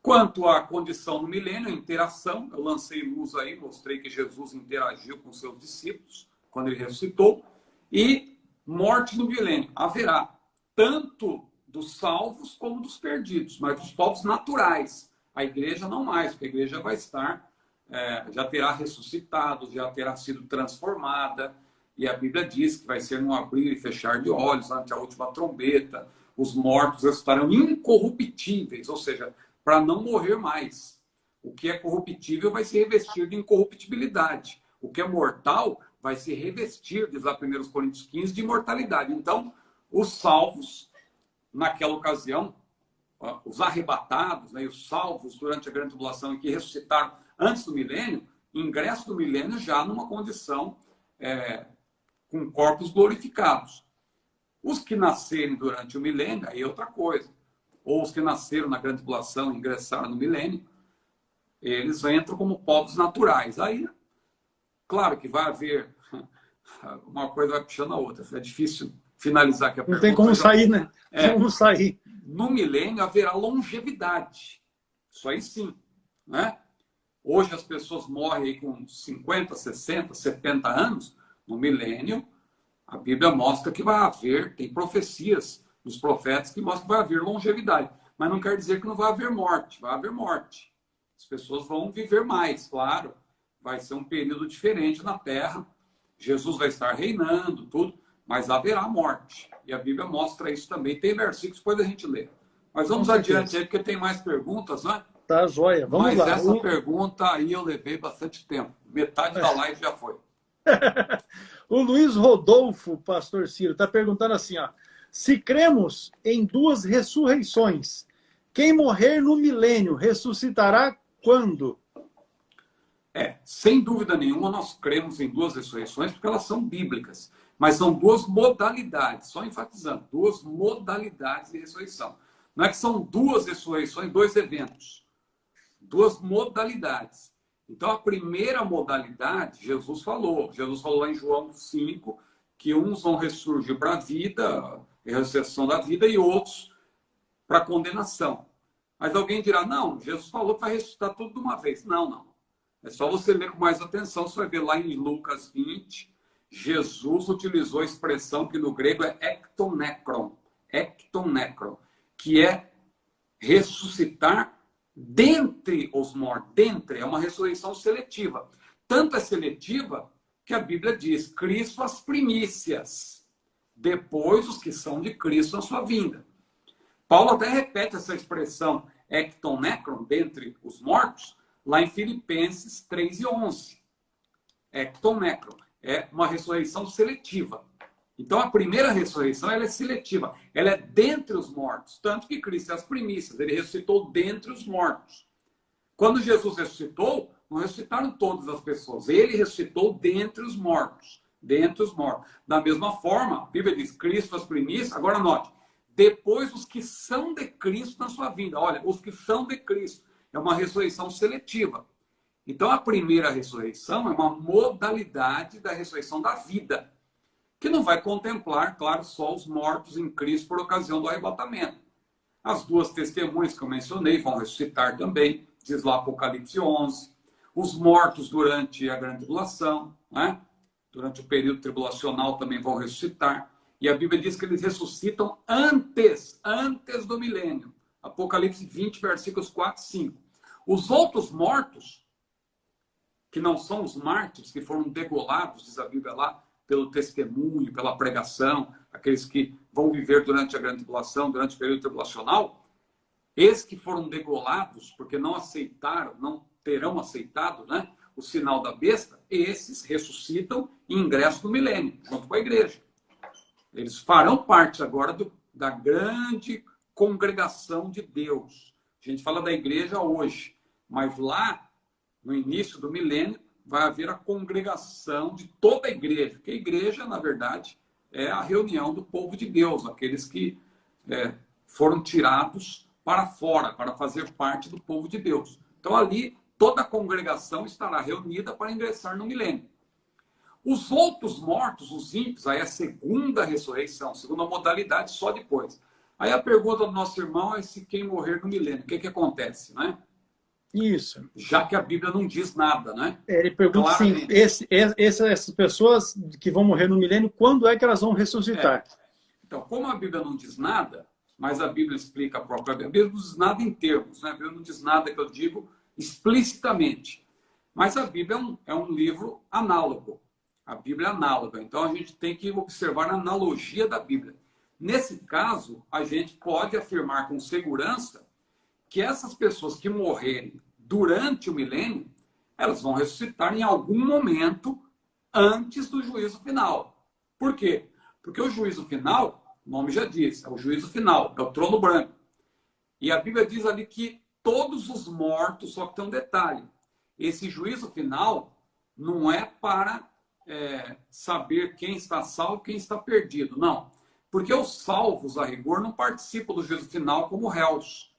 Quanto à condição no milênio, a interação, eu lancei luz aí, mostrei que Jesus interagiu com seus discípulos quando ele ressuscitou, e morte no milênio. Haverá tanto dos salvos como dos perdidos, mas dos povos naturais. A igreja não mais, porque a igreja vai estar, já terá ressuscitado, já terá sido transformada, e a Bíblia diz que vai ser num abrir e fechar de olhos, ante a última trombeta, os mortos estarão incorruptíveis, ou seja, para não morrer mais. O que é corruptível vai se revestir de incorruptibilidade. O que é mortal vai se revestir, diz lá 1 Coríntios 15, de imortalidade. Então, os salvos, naquela ocasião, os arrebatados, né, e os salvos durante a grande tribulação e que ressuscitaram antes do milênio, ingresso no milênio já numa condição com corpos glorificados. Os que nascerem durante o milênio, aí é outra coisa. Ou os que nasceram na grande tribulação e ingressaram no milênio, eles entram como povos naturais. Aí, claro que vai haver, uma coisa vai puxando a outra. É difícil finalizar aqui a pergunta. Não tem como sair, né? Tem como sair. No milênio haverá longevidade. Isso aí sim. Né? Hoje as pessoas morrem aí com 50, 60, 70 anos. No milênio, a Bíblia mostra que vai haver, tem profecias dos profetas que mostram que vai haver longevidade. Mas não quer dizer que não vai haver morte. Vai haver morte. As pessoas vão viver mais, claro. Vai ser um período diferente na Terra. Jesus vai estar reinando, tudo. Mas haverá morte. E a Bíblia mostra isso também. Tem versículos, depois a gente lê. Mas vamos adiante aí, porque tem mais perguntas, né? Tá, joia. Vamos lá. Mas essa pergunta aí eu levei bastante tempo. Metade da live já foi. O Luiz Rodolfo, pastor Ciro, está perguntando assim, ó. Se cremos em duas ressurreições, quem morrer no milênio ressuscitará quando? sem dúvida nenhuma, nós cremos em duas ressurreições porque elas são bíblicas. Mas são duas modalidades, só enfatizando, duas modalidades de ressurreição. Não é que são duas ressurreições, dois eventos. Duas modalidades. Então, a primeira modalidade, Jesus falou lá em João 5, que uns vão ressurgir para a vida, a ressurreição da vida, e outros para a condenação. Mas alguém dirá, não, Jesus falou que vai ressuscitar tudo de uma vez. Não, não. É só você ler com mais atenção, você vai ver lá em Lucas 20, Jesus utilizou a expressão que no grego é ektonekron, que é ressuscitar dentre os mortos. Dentre é uma ressurreição seletiva. Tanto é seletiva que a Bíblia diz, Cristo as primícias, depois os que são de Cristo na sua vinda. Paulo até repete essa expressão ektonekron, dentre os mortos, lá em Filipenses 3:11. Ektonekron é uma ressurreição seletiva. Então, a primeira ressurreição ela é seletiva. Ela é dentre os mortos. Tanto que Cristo é as primícias. Ele ressuscitou dentre os mortos. Quando Jesus ressuscitou, não ressuscitaram todas as pessoas. Ele ressuscitou dentre os mortos. Dentre os mortos. Da mesma forma, a Bíblia diz, Cristo as primícias. Agora, note. Depois, os que são de Cristo na sua vida. Olha, os que são de Cristo. É uma ressurreição seletiva. Então, a primeira ressurreição é uma modalidade da ressurreição da vida, que não vai contemplar, claro, só os mortos em Cristo por ocasião do arrebatamento. As duas testemunhas que eu mencionei vão ressuscitar também, diz lá Apocalipse 11. Os mortos durante a grande tribulação, né? Durante o período tribulacional também vão ressuscitar. E a Bíblia diz que eles ressuscitam antes do milênio. Apocalipse 20, versículos 4 e 5. Os outros mortos, que não são os mártires, que foram degolados, diz a Bíblia lá, pelo testemunho, pela pregação, aqueles que vão viver durante a grande tribulação, durante o período tribulacional, esses que foram degolados, porque não aceitaram, não terão aceitado, né, o sinal da besta, esses ressuscitam e ingressam no milênio, junto com a igreja. Eles farão parte agora da grande congregação de Deus. A gente fala da igreja hoje, mas lá, no início do milênio, vai haver a congregação de toda a igreja. Porque a igreja, na verdade, é a reunião do povo de Deus, aqueles que foram tirados para fora, para fazer parte do povo de Deus. Então, ali, toda a congregação estará reunida para ingressar no milênio. Os outros mortos, os ímpios, aí é a segunda ressurreição, segunda modalidade, só depois. Aí a pergunta do nosso irmão é se quem morrer no milênio, o que acontece, né? Isso. Já que a Bíblia não diz nada, né? Ele pergunta assim, essas pessoas que vão morrer no milênio, quando é que elas vão ressuscitar? Então, como a Bíblia não diz nada, mas a Bíblia explica a própria Bíblia, a Bíblia não diz nada em termos, né? A Bíblia não diz nada que eu digo explicitamente. Mas a Bíblia é um livro análogo. A Bíblia é análoga. Então, a gente tem que observar a analogia da Bíblia. Nesse caso, a gente pode afirmar com segurança que essas pessoas que morrerem durante o milênio, elas vão ressuscitar em algum momento antes do juízo final. Por quê? Porque o juízo final, o nome já diz, é o juízo final, é o trono branco. E a Bíblia diz ali que todos os mortos, só que tem um detalhe, esse juízo final não é para saber quem está salvo e quem está perdido, não. Porque os salvos, a rigor, não participam do juízo final como réus.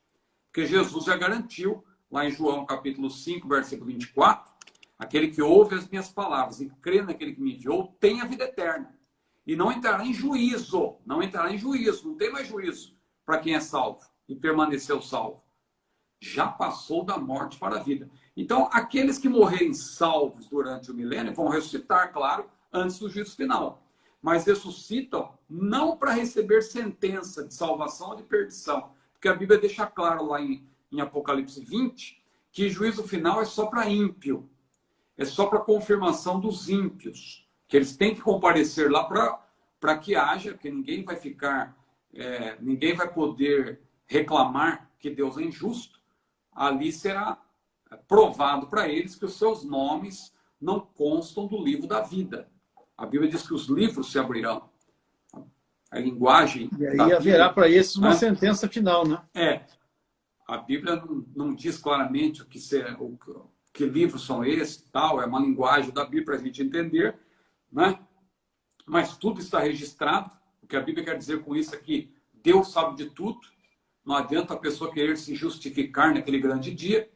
Porque Jesus já garantiu, lá em João capítulo 5, versículo 24, aquele que ouve as minhas palavras e crê naquele que me enviou, tem a vida eterna. E não entrará em juízo, não tem mais juízo para quem é salvo e permaneceu salvo. Já passou da morte para a vida. Então, aqueles que morrerem salvos durante o milênio vão ressuscitar, claro, antes do juízo final. Mas ressuscitam não para receber sentença de salvação ou de perdição. Porque a Bíblia deixa claro lá em Apocalipse 20 que juízo final é só para ímpio. É só para confirmação dos ímpios. Que eles têm que comparecer lá para que haja, que ninguém vai ficar, ninguém vai poder reclamar que Deus é injusto. Ali será provado para eles que os seus nomes não constam do livro da vida. A Bíblia diz que os livros se abrirão. A linguagem... E aí haverá para esses uma sentença final, né? A Bíblia não diz claramente o que que livros são esses, tal, é uma linguagem da Bíblia para a gente entender, né? Mas tudo está registrado. O que a Bíblia quer dizer com isso é que Deus sabe de tudo. Não adianta a pessoa querer se justificar naquele grande dia.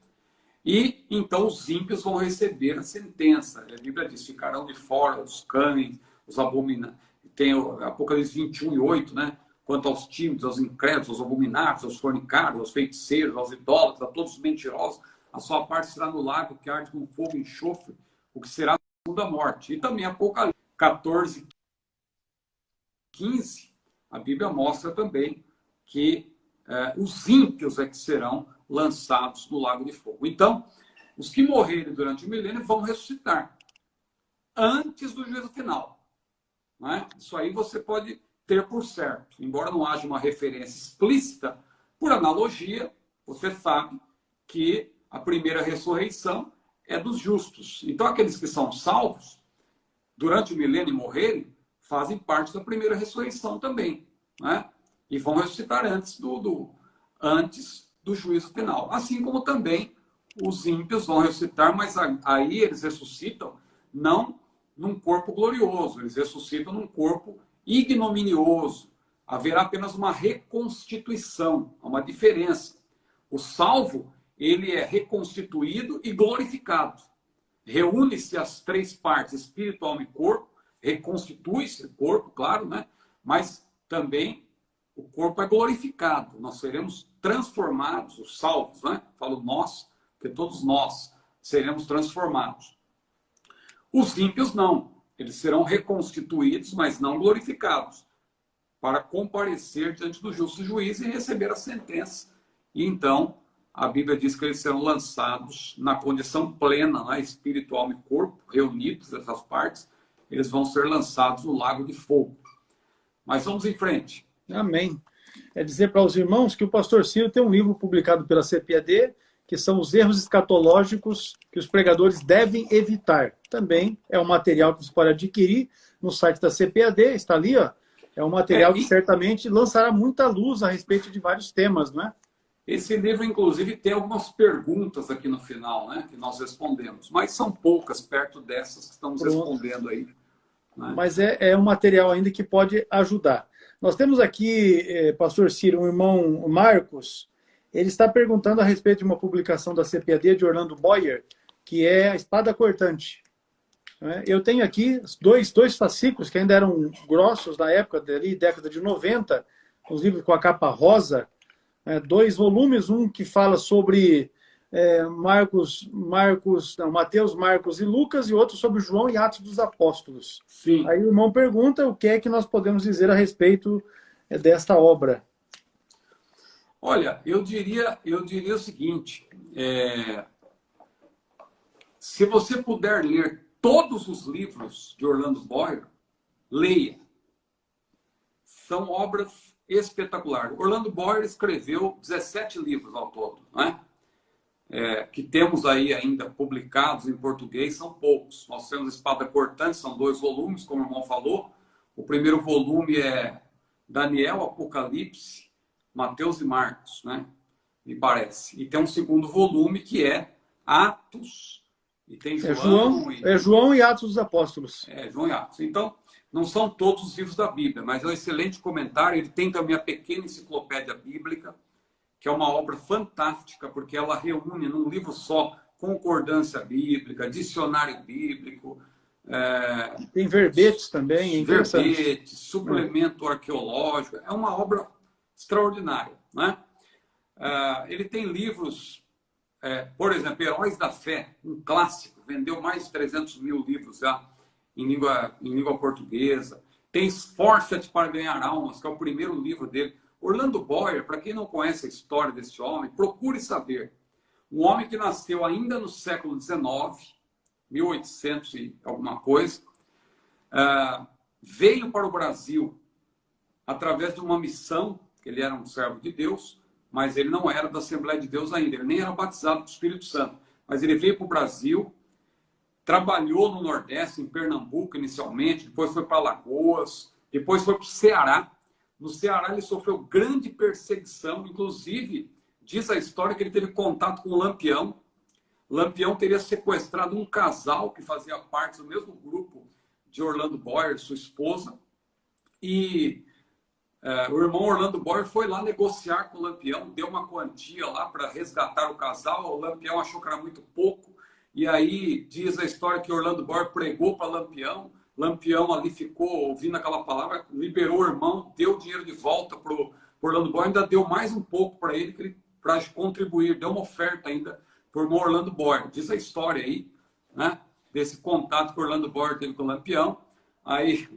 E então os ímpios vão receber a sentença. A Bíblia diz: ficarão de fora os cães, os abomináveis. Tem o Apocalipse 21:8, né? Quanto aos tímidos, aos incrédulos, aos abomináveis, aos fornicários, aos feiticeiros, aos idólatras, a todos os mentirosos, a sua parte será no lago que arde com fogo e enxofre, o que será a segunda morte. E também Apocalipse 14:15, a Bíblia mostra também que os ímpios é que serão lançados no lago de fogo. Então, os que morrerem durante o milênio vão ressuscitar antes do juízo final. Não é? Isso aí você pode ter por certo. Embora não haja uma referência explícita, por analogia, você sabe que a primeira ressurreição é dos justos. Então, aqueles que são salvos, durante o milênio e morrerem, fazem parte da primeira ressurreição também. Né? E vão ressuscitar antes do juízo final. Assim como também os ímpios vão ressuscitar, mas aí eles ressuscitam não num corpo glorioso, eles ressuscitam num corpo ignominioso. Haverá apenas uma reconstituição, há uma diferença. O salvo, ele é reconstituído e glorificado. Reúne-se as três partes, espírito, alma e corpo, reconstitui-se o corpo, claro, né? Mas também o corpo é glorificado. Nós seremos transformados, os salvos, né? Falo nós, porque todos nós seremos transformados. Os ímpios não. Eles serão reconstituídos, mas não glorificados, para comparecer diante do justo juiz e receber a sentença. E então, a Bíblia diz que eles serão lançados na condição plena, né? Espírito, alma e corpo, reunidos, essas partes, eles vão ser lançados no lago de fogo. Mas vamos em frente. Amém. É dizer para os irmãos que o pastor Ciro tem um livro publicado pela CPAD, que são os erros escatológicos que os pregadores devem evitar. Também é um material que você pode adquirir no site da CPAD, está ali, ó. É um material que certamente lançará muita luz a respeito de vários temas, não é? Esse livro, inclusive, tem algumas perguntas aqui no final, né, que nós respondemos, mas são poucas perto dessas que estamos respondendo aí. Né? Mas é um material ainda que pode ajudar. Nós temos aqui, pastor Ciro, um irmão Marcos. Ele está perguntando a respeito de uma publicação da CPAD de Orlando Boyer, que é a Espada Cortante. Eu tenho aqui dois fascículos que ainda eram grossos na época, dali, década de 90, os livros com a capa rosa, 2 volumes, um que fala sobre Mateus, Marcos e Lucas, e outro sobre João e Atos dos Apóstolos. Sim. Aí o irmão pergunta o que é que nós podemos dizer a respeito desta obra. Olha, eu diria o seguinte, se você puder ler todos os livros de Orlando Boyer, leia. São obras espetaculares. Orlando Boyer escreveu 17 livros ao todo, né? Que temos aí ainda publicados em português, são poucos. Nós temos Espada Cortante, são 2 volumes, como o irmão falou. O primeiro volume é Daniel, Apocalipse, Mateus e Marcos, né? Me parece. E tem um segundo volume que é Atos, e tem João e Atos dos Apóstolos. João e Atos. Então, não são todos os livros da Bíblia, mas é um excelente comentário. Ele tem também a Pequena Enciclopédia Bíblica, que é uma obra fantástica, porque ela reúne num livro só concordância bíblica, dicionário bíblico. Tem verbetes também. Verbetes, suplemento arqueológico. É uma obra extraordinária, né? Ele tem livros, por exemplo, Heróis da Fé, um clássico, vendeu mais de 300 mil livros já em língua portuguesa. Tem Esforça-te para ganhar almas, que é o primeiro livro dele. Orlando Boyer, para quem não conhece a história desse homem, procure saber. Um homem que nasceu ainda no século XIX, 1800 e alguma coisa, veio para o Brasil através de uma missão, que ele era um servo de Deus, mas ele não era da Assembleia de Deus ainda, ele nem era batizado com o Espírito Santo. Mas ele veio para o Brasil, trabalhou no Nordeste, em Pernambuco inicialmente, depois foi para Alagoas, depois foi para o Ceará. No Ceará ele sofreu grande perseguição, inclusive diz a história que ele teve contato com o Lampião. Lampião teria sequestrado um casal que fazia parte do mesmo grupo de Orlando Boyer, sua esposa, e o irmão Orlando Boyer foi lá negociar com o Lampião, deu uma quantia lá para resgatar o casal. O Lampião achou que era muito pouco, e aí diz a história que Orlando Boyer pregou para Lampião. Lampião ali ficou ouvindo aquela palavra, liberou o irmão, deu o dinheiro de volta para o Orlando Boyer, ainda deu mais um pouco para ele para contribuir, deu uma oferta ainda para o irmão Orlando Boyer. Diz a história aí, né, desse contato que o Orlando Boyer teve com o Lampião. Aí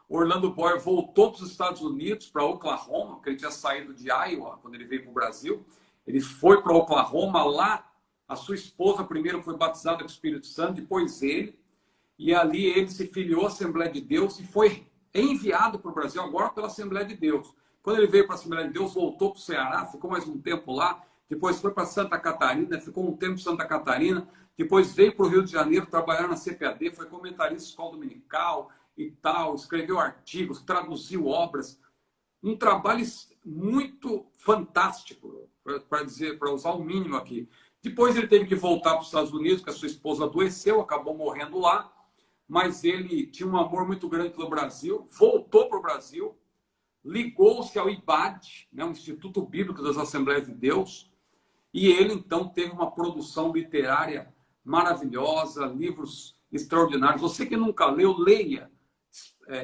Orlando Boyer voltou para os Estados Unidos, para Oklahoma, porque ele tinha saído de Iowa quando ele veio para o Brasil. Ele foi para Oklahoma, lá a sua esposa primeiro foi batizada com o Espírito Santo, depois ele, e ali ele se filiou à Assembleia de Deus e foi enviado para o Brasil, agora pela Assembleia de Deus. Quando ele veio para a Assembleia de Deus, voltou para o Ceará, ficou mais um tempo lá, depois foi para Santa Catarina, ficou um tempo em Santa Catarina, depois veio para o Rio de Janeiro trabalhar na CPAD, foi comentarista de escola dominical e tal, escreveu artigos, traduziu obras. Um trabalho muito fantástico, para usar o mínimo aqui. Depois ele teve que voltar para os Estados Unidos, porque a sua esposa adoeceu, acabou morrendo lá, mas ele tinha um amor muito grande pelo Brasil, voltou para o Brasil, ligou-se ao IBAD, né, o Instituto Bíblico das Assembleias de Deus, e ele então teve uma produção literária maravilhosa, livros extraordinários. Você que nunca leu, leia.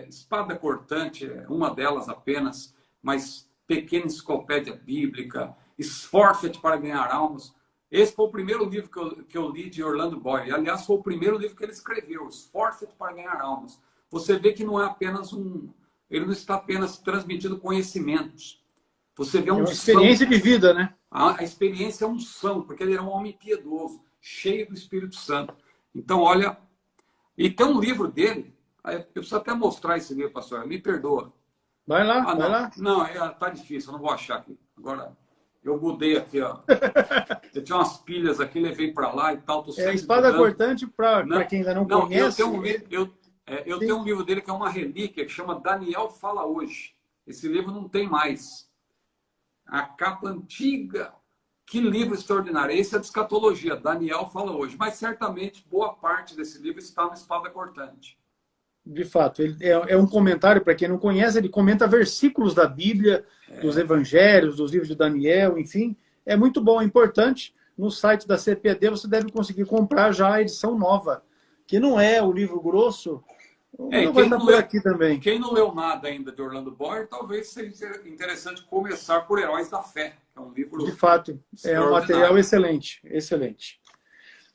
Espada Cortante é uma delas apenas, mas Pequena Enciclopédia Bíblica, Esforça-te para Ganhar Almas. Esse foi o primeiro livro que eu li de Orlando Boyer. Aliás, foi o primeiro livro que ele escreveu, Esforça-te para Ganhar Almas. Você vê que não é apenas ele não está apenas transmitindo conhecimentos. Você vê uma experiência de vida, né? A experiência é unção, porque ele era um homem piedoso, cheio do Espírito Santo. Então, olha, e tem um livro dele, eu preciso até mostrar esse livro, pastor, me perdoa. Vai lá, não, vai lá. Não, tá difícil, eu não vou achar aqui. Agora, eu mudei aqui, ó. Eu tinha umas pilhas aqui, levei para lá e tal. A Espada Cortante, para quem ainda não conhece... Eu tenho um livro dele que é uma relíquia, que chama Daniel Fala Hoje. Esse livro não tem mais. A capa antiga. Que livro extraordinário. Esse é de escatologia, Daniel Fala Hoje. Mas certamente boa parte desse livro está na Espada Cortante. De fato, ele é um comentário, para quem não conhece, ele comenta versículos da Bíblia, dos Evangelhos, dos livros de Daniel, enfim. É muito bom, é importante. No site da CPD você deve conseguir comprar já a edição nova, que não é o livro grosso. Vai estar por aqui também. Quem não leu nada ainda de Orlando Boyer, talvez seja interessante começar por Heróis da Fé, que é um livro... De fato, é um material excelente, excelente.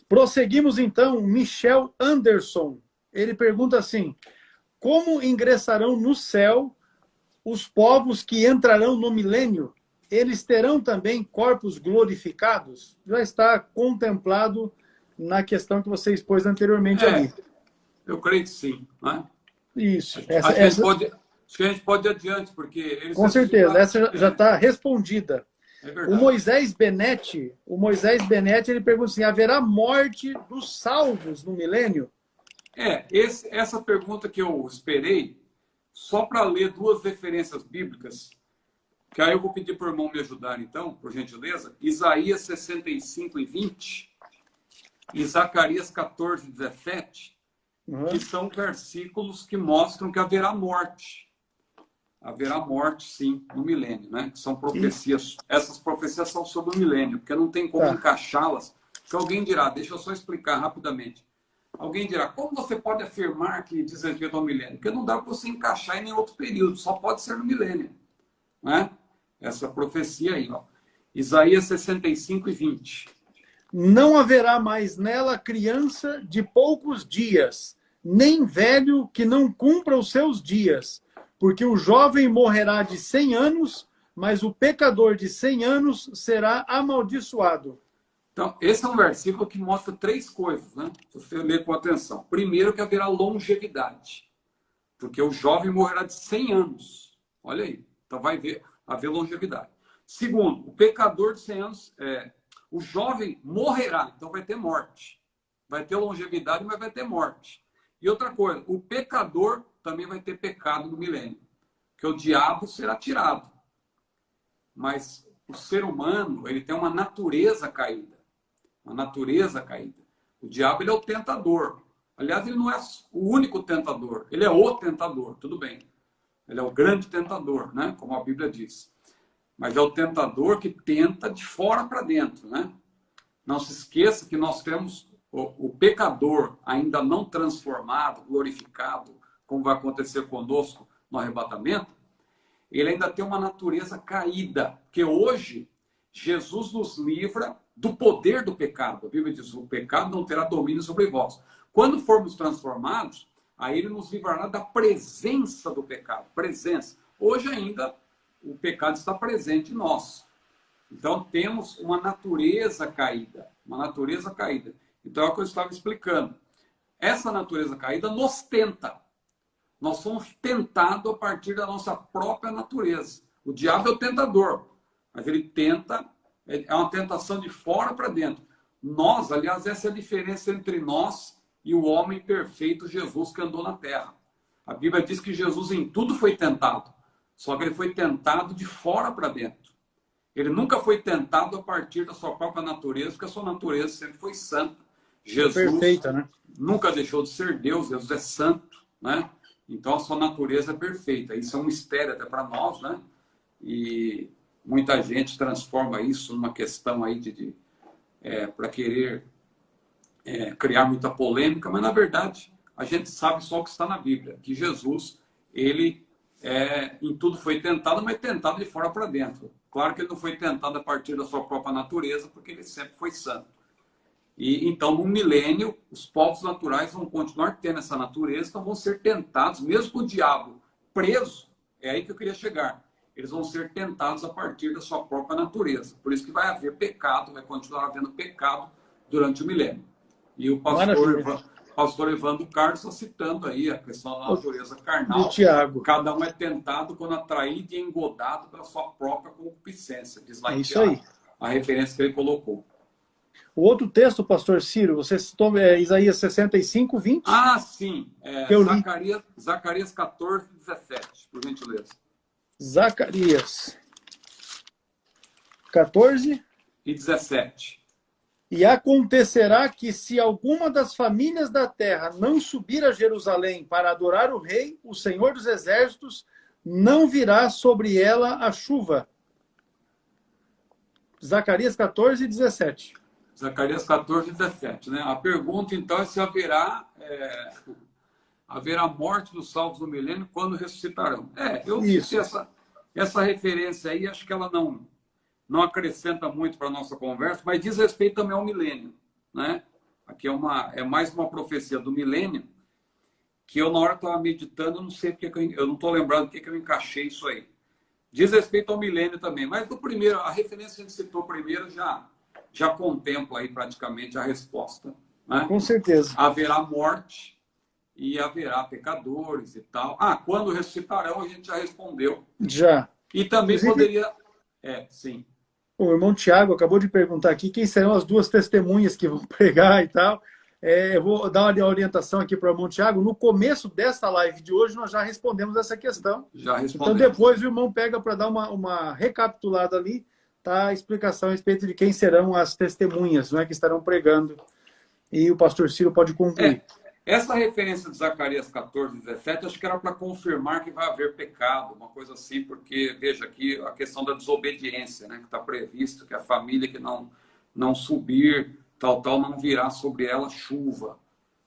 Prosseguimos então, Michel Anderson. Ele pergunta assim: como ingressarão no céu os povos que entrarão no milênio? Eles terão também corpos glorificados? Já está contemplado na questão que você expôs anteriormente ali. Eu creio que sim. Né? Isso. Acho que a gente pode ir adiante, porque... Eles com certeza, essa já está respondida. É verdade. O Moisés Benetti, ele pergunta assim: haverá morte dos salvos no milênio? Essa pergunta que eu esperei, só para ler duas referências bíblicas, que aí eu vou pedir para o irmão me ajudar, então, por gentileza. Isaías 65:20 e Zacarias 14:17, que são versículos que mostram que haverá morte. Haverá morte, sim, no milênio, né? Que são profecias. Essas profecias são sobre o milênio, porque não tem como encaixá-las. Porque alguém dirá, deixa eu só explicar rapidamente. Alguém dirá, como você pode afirmar que diz respeito ao milênio? Porque não dá para você encaixar em nenhum outro período, só pode ser no milênio. Né? Essa profecia aí, ó. Isaías 65:20. Não haverá mais nela criança de poucos dias, nem velho que não cumpra os seus dias, porque o jovem morrerá de 100 anos, mas o pecador de 100 anos será amaldiçoado. Então, esse é um versículo que mostra três coisas, né? Se você ler com atenção. Primeiro, que haverá longevidade, porque o jovem morrerá de 100 anos. Olha aí. Então, vai haver longevidade. Segundo, o pecador de 100 anos, o jovem morrerá, então vai ter morte. Vai ter longevidade, mas vai ter morte. E outra coisa, o pecador também vai ter pecado no milênio, porque o diabo será tirado. Mas o ser humano, ele tem uma natureza caída. uma natureza caída. O diabo ele é o tentador. Aliás, ele não é o único tentador, ele é o tentador, tudo bem. Ele é o grande tentador, né? Como a Bíblia diz. Mas é o tentador que tenta de fora para dentro, né? Não se esqueça que nós temos o pecador ainda não transformado, glorificado, como vai acontecer conosco no arrebatamento, ele ainda tem uma natureza caída, porque hoje Jesus nos livra do poder do pecado. A Bíblia diz, o pecado não terá domínio sobre vós. Quando formos transformados, aí ele nos livrará da presença do pecado. Presença. Hoje ainda o pecado está presente em nós. Então temos uma natureza caída. Uma natureza caída. Então é o que eu estava explicando. Essa natureza caída nos tenta. Nós somos tentados a partir da nossa própria natureza. O diabo é o tentador, mas ele tenta, é uma tentação de fora para dentro. Nós, aliás, essa é a diferença entre nós e o homem perfeito Jesus que andou na terra. A Bíblia diz que Jesus em tudo foi tentado, só que ele foi tentado de fora para dentro. Ele nunca foi tentado a partir da sua própria natureza, porque a sua natureza sempre foi santa. Jesus perfeita, né? Nunca deixou de ser Deus, Jesus é santo, né? Então a sua natureza é perfeita. Isso é um mistério até para nós, né? E muita gente transforma isso numa questão aí para querer criar muita polêmica, mas na verdade a gente sabe só o que está na Bíblia, que Jesus, ele em tudo foi tentado, mas tentado de fora para dentro. Claro que ele não foi tentado a partir da sua própria natureza, porque ele sempre foi santo. E então, no milênio, os povos naturais vão continuar tendo essa natureza, então vão ser tentados, mesmo com o diabo preso, é aí que eu queria chegar. Eles vão ser tentados a partir da sua própria natureza. Por isso que vai haver pecado, vai continuar havendo pecado durante o milênio. E o pastor Evandro Carlos está citando aí a questão da natureza carnal. Tiago. Cada um é tentado quando atraído e engodado pela sua própria concupiscência. Diz lá em isso aí. A referência que ele colocou. O outro texto, pastor Ciro, você citou Isaías 65, 20? Ah, sim. Que eu Zacarias 14, 17, por gentileza. Zacarias 14 e 17. E acontecerá que se alguma das famílias da terra não subir a Jerusalém para adorar o rei, o Senhor dos exércitos, não virá sobre ela a chuva. Zacarias 14, 17. Zacarias 14, 17. Né? A pergunta, então, é se haverá morte dos salvos do milênio quando ressuscitarão. Eu disse essa referência aí, acho que ela não acrescenta muito para a nossa conversa, mas diz respeito também ao milênio. Né? Aqui é mais uma profecia do milênio, que eu, na hora que estava meditando, não sei porque eu não estou lembrando porque que eu encaixei isso aí. Diz respeito ao milênio também, mas do primeiro, a referência que a gente citou primeiro já contempla aí praticamente a resposta. Né? Com certeza. Haverá morte e haverá pecadores e tal. Quando ressuscitarão, a gente já respondeu. Já. E também poderia... sim. O irmão Tiago acabou de perguntar aqui quem serão as duas testemunhas que vão pregar e tal. Eu vou dar uma orientação aqui para o irmão Tiago. No começo dessa live de hoje, nós já respondemos essa questão. Já respondemos. Então, depois o irmão pega para dar uma recapitulada ali, tá? A explicação a respeito de quem serão as testemunhas, né, que estarão pregando. E o pastor Ciro pode concluir. Essa referência de Zacarias 14, 17, acho que era para confirmar que vai haver pecado, uma coisa assim, porque, veja aqui, a questão da desobediência, né, que está previsto, que a família que não subir, tal, não virá sobre ela chuva.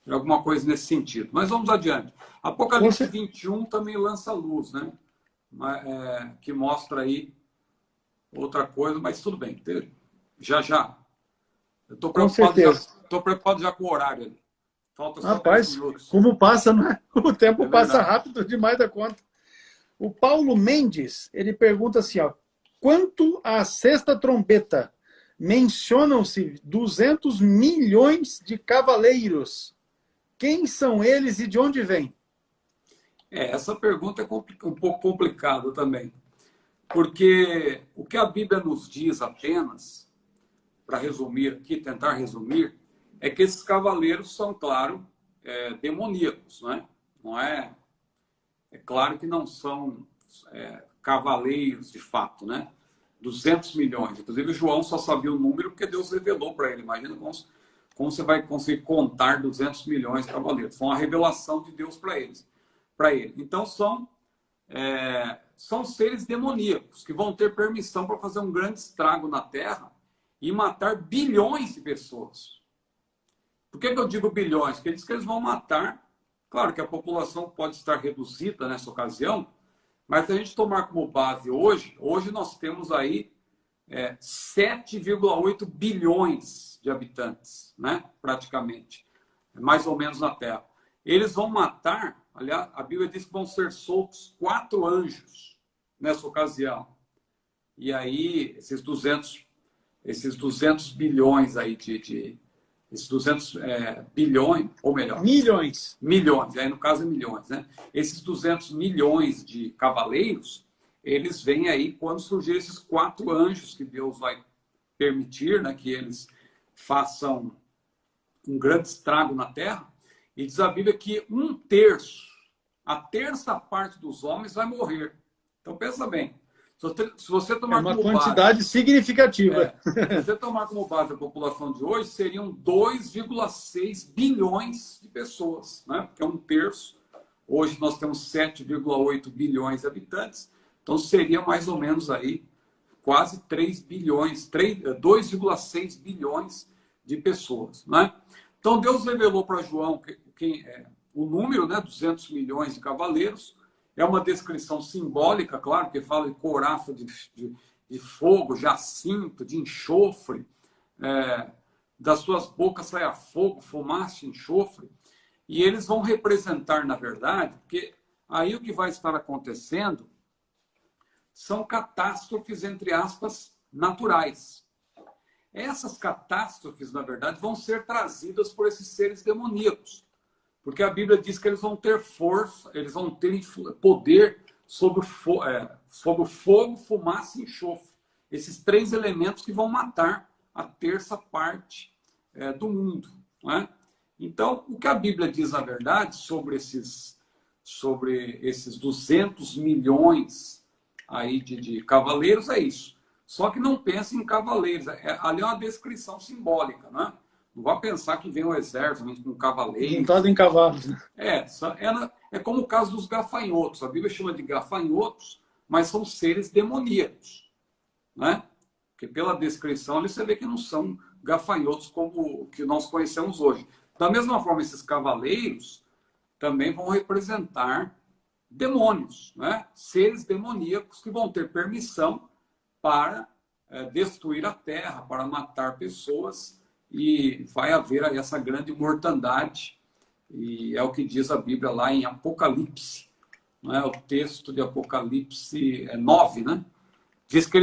Alguma coisa nesse sentido. Mas vamos adiante. Apocalipse 21 também lança luz, né? Que mostra aí outra coisa, mas tudo bem. Já. Eu estou preocupado já com o horário ali. Falta só 10 minutos. Como passa, né? O tempo passa rápido demais da conta. O Paulo Mendes, ele pergunta assim, quanto à sexta trombeta, mencionam-se 200 milhões de cavaleiros. Quem são eles e de onde vêm? Essa pergunta é um pouco complicada também. Porque o que a Bíblia nos diz apenas, para resumir aqui, tentar resumir, é que esses cavaleiros são, claro, demoníacos, né? Não é claro que não são cavaleiros de fato, né? 200 milhões. Inclusive, João só sabia o número porque Deus revelou para ele. Imagina como você vai conseguir contar 200 milhões de cavaleiros. Foi uma revelação de Deus para ele. Então, são seres demoníacos que vão ter permissão para fazer um grande estrago na Terra e matar bilhões de pessoas. Por que eu digo bilhões? Porque diz que eles vão matar. Claro que a população pode estar reduzida nessa ocasião, mas se a gente tomar como base hoje nós temos aí 7,8 bilhões de habitantes, né? Praticamente, mais ou menos na Terra. Eles vão matar, aliás, a Bíblia diz que vão ser soltos 4 anjos nessa ocasião. E aí, esses 200 bilhões aí esses 200 bilhões, ou melhor... Milhões. Milhões, aí no caso é milhões, né? Esses 200 milhões de cavaleiros, eles vêm aí quando surgir esses 4 anjos que Deus vai permitir, né, que eles façam um grande estrago na Terra. E diz a Bíblia que 1/3, a terça parte dos homens vai morrer. Então pensa bem, se você tomar uma como quantidade significativa. se você tomar como base a população de hoje, seriam 2,6 bilhões de pessoas, né? Porque é 1/3. Hoje nós temos 7,8 bilhões de habitantes, então seria mais ou menos aí quase 3 bilhões, 2,6 bilhões de pessoas, né? Então Deus revelou para João o número, né, 200 milhões de cavaleiros. É uma descrição simbólica, claro, que fala de coraça de fogo, jacinto, de enxofre. Das suas bocas saia fogo, fumaça, enxofre. E eles vão representar, na verdade, porque aí o que vai estar acontecendo são catástrofes, entre aspas, naturais. Essas catástrofes, na verdade, vão ser trazidas por esses seres demoníacos. Porque a Bíblia diz que eles vão ter força, eles vão ter poder sobre fogo, fumaça e enxofre. Esses 3 elementos que vão matar a terça parte do mundo. Não é? Então, o que a Bíblia diz, na verdade, sobre esses 200 milhões aí de cavaleiros é isso. Só que não pense em cavaleiros. Ali é uma descrição simbólica, né? Não vai pensar que vem o exército com cavaleiros. Montado em cavalos. É como o caso dos gafanhotos. A Bíblia chama de gafanhotos, mas são seres demoníacos, né? Porque pela descrição ali você vê que não são gafanhotos como o que nós conhecemos hoje. Da mesma forma, esses cavaleiros também vão representar demônios, né? Seres demoníacos que vão ter permissão para destruir a terra, para matar pessoas. E vai haver aí essa grande mortandade, e é o que diz a Bíblia lá em Apocalipse, não é? O texto de Apocalipse 9, né? Diz que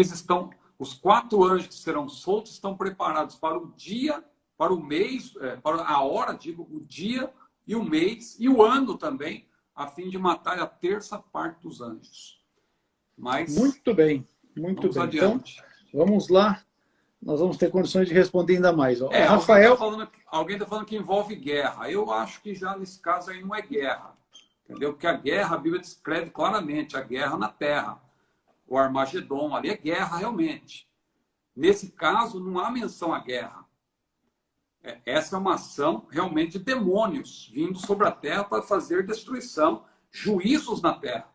os 4 anjos que serão soltos estão preparados para o dia, para o mês, para a hora, o dia e o mês e o ano também, a fim de matar a terça parte dos anjos. Mas muito bem, muito bem. Adiante. Então, vamos lá. Nós vamos ter condições de responder ainda mais. Rafael... Alguém está falando que envolve guerra. Eu acho que já nesse caso aí não é guerra. Entendeu? Porque a guerra, a Bíblia descreve claramente, a guerra na terra. O Armagedon, ali é guerra realmente. Nesse caso, não há menção à guerra. Essa é uma ação realmente de demônios vindo sobre a terra para fazer destruição, juízos na terra.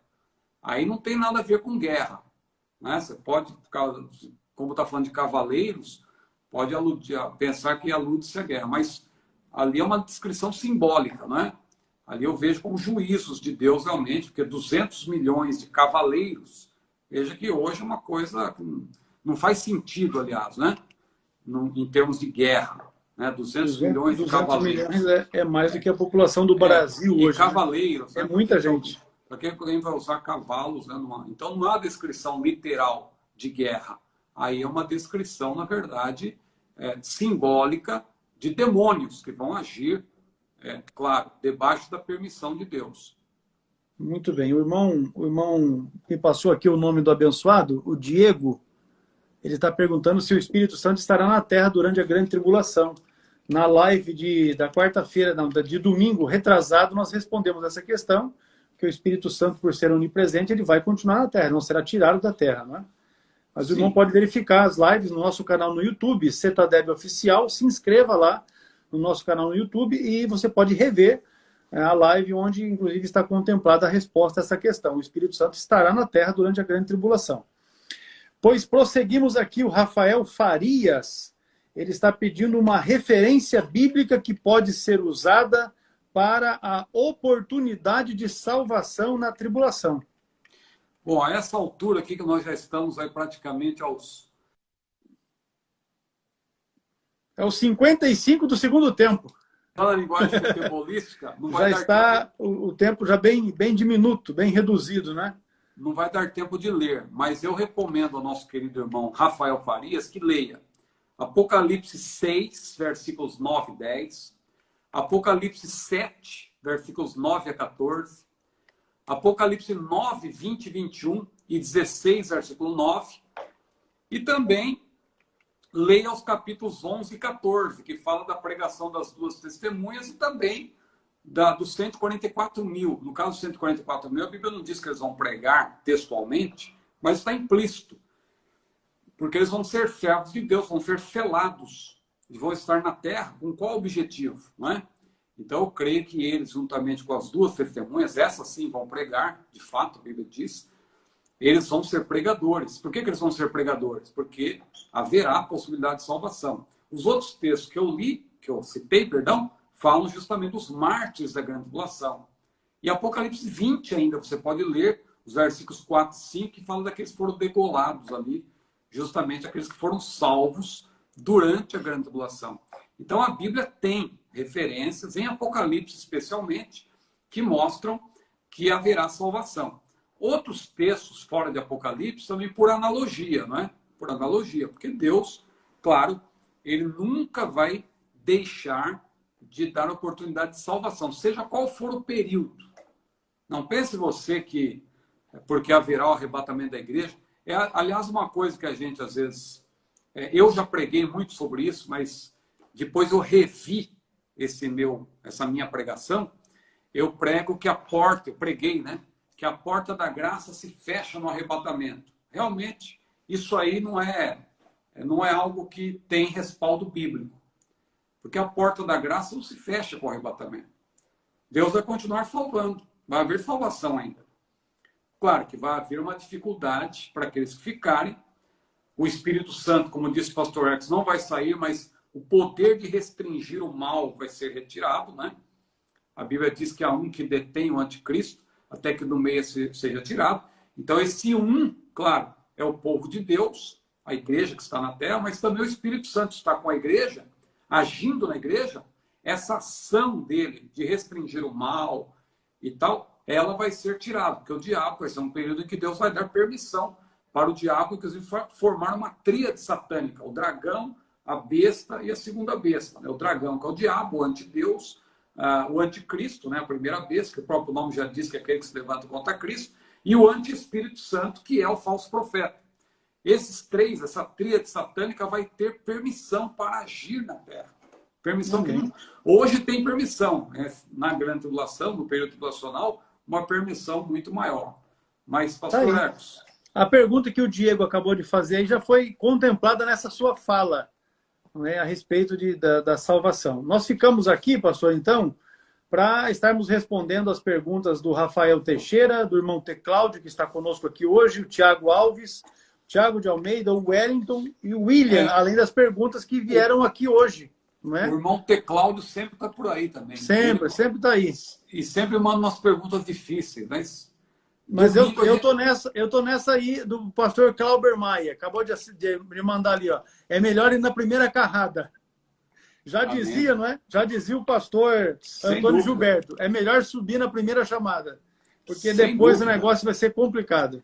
Aí não tem nada a ver com guerra, né? Você pode, como está falando de cavaleiros, pode pensar que alude-se à guerra, mas ali é uma descrição simbólica, né? Ali eu vejo como juízos de Deus realmente, porque 200 milhões de cavaleiros, veja que hoje é uma coisa que não faz sentido, aliás, né? Em termos de guerra, né? 200 milhões de cavaleiros. Milhões é mais do que a população do Brasil hoje. E cavaleiros. Né? É muita gente. Para quem vai usar cavalos, né? Então não há descrição literal de guerra. Aí é uma descrição, na verdade, simbólica de demônios que vão agir, claro, debaixo da permissão de Deus. Muito bem. O irmão me passou aqui o nome do abençoado, o Diego. Ele está perguntando se o Espírito Santo estará na Terra durante a grande tribulação. Na live da quarta-feira, de domingo retrasado, nós respondemos essa questão, que o Espírito Santo, por ser onipresente, ele vai continuar na Terra, não será tirado da Terra, não é? Mas o irmão pode verificar as lives no nosso canal no YouTube, Cetadeb Oficial. Se inscreva lá no nosso canal no YouTube e você pode rever a live onde, inclusive, está contemplada a resposta a essa questão. O Espírito Santo estará na terra durante a grande tribulação. Pois prosseguimos aqui, o Rafael Farias, ele está pedindo uma referência bíblica que pode ser usada para a oportunidade de salvação na tribulação. Bom, a essa altura aqui que nós já estamos aí praticamente aos... É os 55 do segundo tempo. Na linguagem futebolística, não vai já dar está tempo, o tempo já bem diminuto, bem reduzido, né? não vai dar tempo de ler, mas eu recomendo ao nosso querido irmão Rafael Farias que leia Apocalipse 6, versículos 9 e 10, Apocalipse 7, versículos 9 a 14, Apocalipse 9, 20, 21 e 16, versículo 9, e também leia os capítulos 11 e 14, que fala da pregação das duas testemunhas e também dos 144 mil. No caso dos 144 mil, a Bíblia não diz que eles vão pregar textualmente, mas está implícito. Porque eles vão ser servos de Deus, vão ser selados, e vão estar na terra com qual objetivo? Não é? Então eu creio que eles, juntamente com as duas testemunhas, essas sim vão pregar, de fato, a Bíblia diz, eles vão ser pregadores. Por que eles vão ser pregadores? Porque haverá possibilidade de salvação. Os outros textos que eu li, que eu citei, perdão, falam justamente dos mártires da grande tribulação. E Apocalipse 20 ainda, você pode ler os versículos 4 e 5, que falam daqueles que foram degolados ali, justamente aqueles que foram salvos durante a grande tribulação. Então a Bíblia tem referências, em Apocalipse especialmente, que mostram que haverá salvação. Outros textos fora de Apocalipse também por analogia, não é? Por analogia, porque Deus, claro, ele nunca vai deixar de dar oportunidade de salvação, seja qual for o período. Não pense você que, porque haverá o arrebatamento da igreja, aliás, uma coisa que a gente, às vezes, eu já preguei muito sobre isso, mas depois eu revi essa minha pregação, eu prego que eu preguei, né? Que a porta da graça se fecha no arrebatamento. Realmente, isso aí não é algo que tem respaldo bíblico. Porque a porta da graça não se fecha com o arrebatamento. Deus vai continuar salvando. Vai haver salvação ainda. Claro que vai haver uma dificuldade para aqueles que ficarem. O Espírito Santo, como disse o pastor X, não vai sair, mas o poder de restringir o mal vai ser retirado, né? A Bíblia diz que há um que detém o anticristo, até que do meio seja tirado. Então esse um, claro, é o povo de Deus, a igreja que está na terra, mas também o Espírito Santo está com a igreja, agindo na igreja. Essa ação dele de restringir o mal e tal, ela vai ser tirada, porque o diabo vai ser um período em que Deus vai dar permissão para o diabo, inclusive, formar uma tríade satânica, o dragão, a besta e a segunda besta. Né? O dragão, que é o diabo, o antideus, o anticristo, né? A primeira besta, que o próprio nome já diz que é aquele que se levanta contra Cristo, e o anti-Espírito Santo, que é o falso profeta. Esses três, essa tríade satânica, vai ter permissão para agir na terra. Permissão que hoje tem permissão, né? Na grande tribulação, no período tribulacional, uma permissão muito maior. Mas, pastor Marcos, a pergunta que o Diego acabou de fazer aí já foi contemplada nessa sua fala, né, a respeito da salvação. Nós ficamos aqui, pastor, então, para estarmos respondendo as perguntas do Rafael Teixeira, do irmão T. Cláudio, que está conosco aqui hoje, o Tiago Alves, Tiago de Almeida, o Wellington e o William, além das perguntas que vieram aqui hoje. Não é? O irmão T. Cláudio sempre está por aí também. Sempre está aí. E sempre manda umas perguntas difíceis, mas eu tô nessa aí do pastor Clauber Maia. Acabou de me mandar ali, ó. É melhor ir na primeira carrada. Já dizia, não é? Já dizia o pastor Antônio Gilberto. É melhor subir na primeira chamada. Porque depois o negócio vai ser complicado.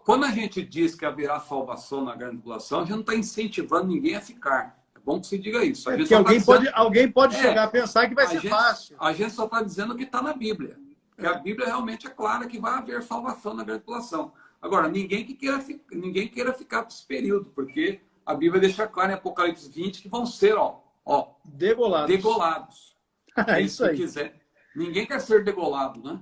Quando a gente diz que haverá salvação na grande tribulação, a gente não está incentivando ninguém a ficar. É bom que se diga isso. Porque alguém pode chegar a pensar que vai ser fácil. A gente só está dizendo o que está na Bíblia. Porque a Bíblia realmente é clara que vai haver salvação na grande tribulação. Agora, ninguém queira ficar para esse período, porque a Bíblia deixa claro em Apocalipse 20 que vão ser degolados. É isso aí. Quiser. Ninguém quer ser degolado, né?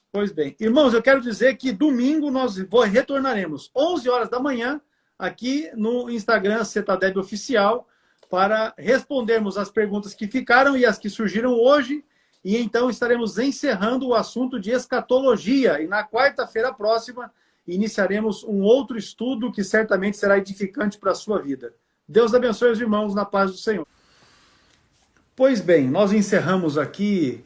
Pois bem. Irmãos, eu quero dizer que domingo nós retornaremos 11 horas da manhã aqui no Instagram Cetadeb Oficial para respondermos as perguntas que ficaram e as que surgiram hoje. E então estaremos encerrando o assunto de escatologia. E na quarta-feira próxima iniciaremos um outro estudo que certamente será edificante para a sua vida. Deus abençoe os irmãos na paz do Senhor. Pois bem, nós encerramos aqui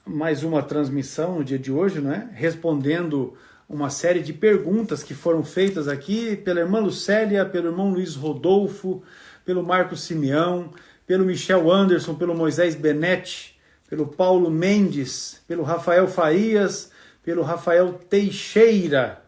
mais uma transmissão no dia de hoje, não é? Respondendo uma série de perguntas que foram feitas aqui pela irmã Lucélia, pelo irmão Luiz Rodolfo, pelo Marcos Simeão, pelo Michel Anderson, pelo Moisés Benetti, pelo Paulo Mendes, pelo Rafael Faías, pelo Rafael Teixeira,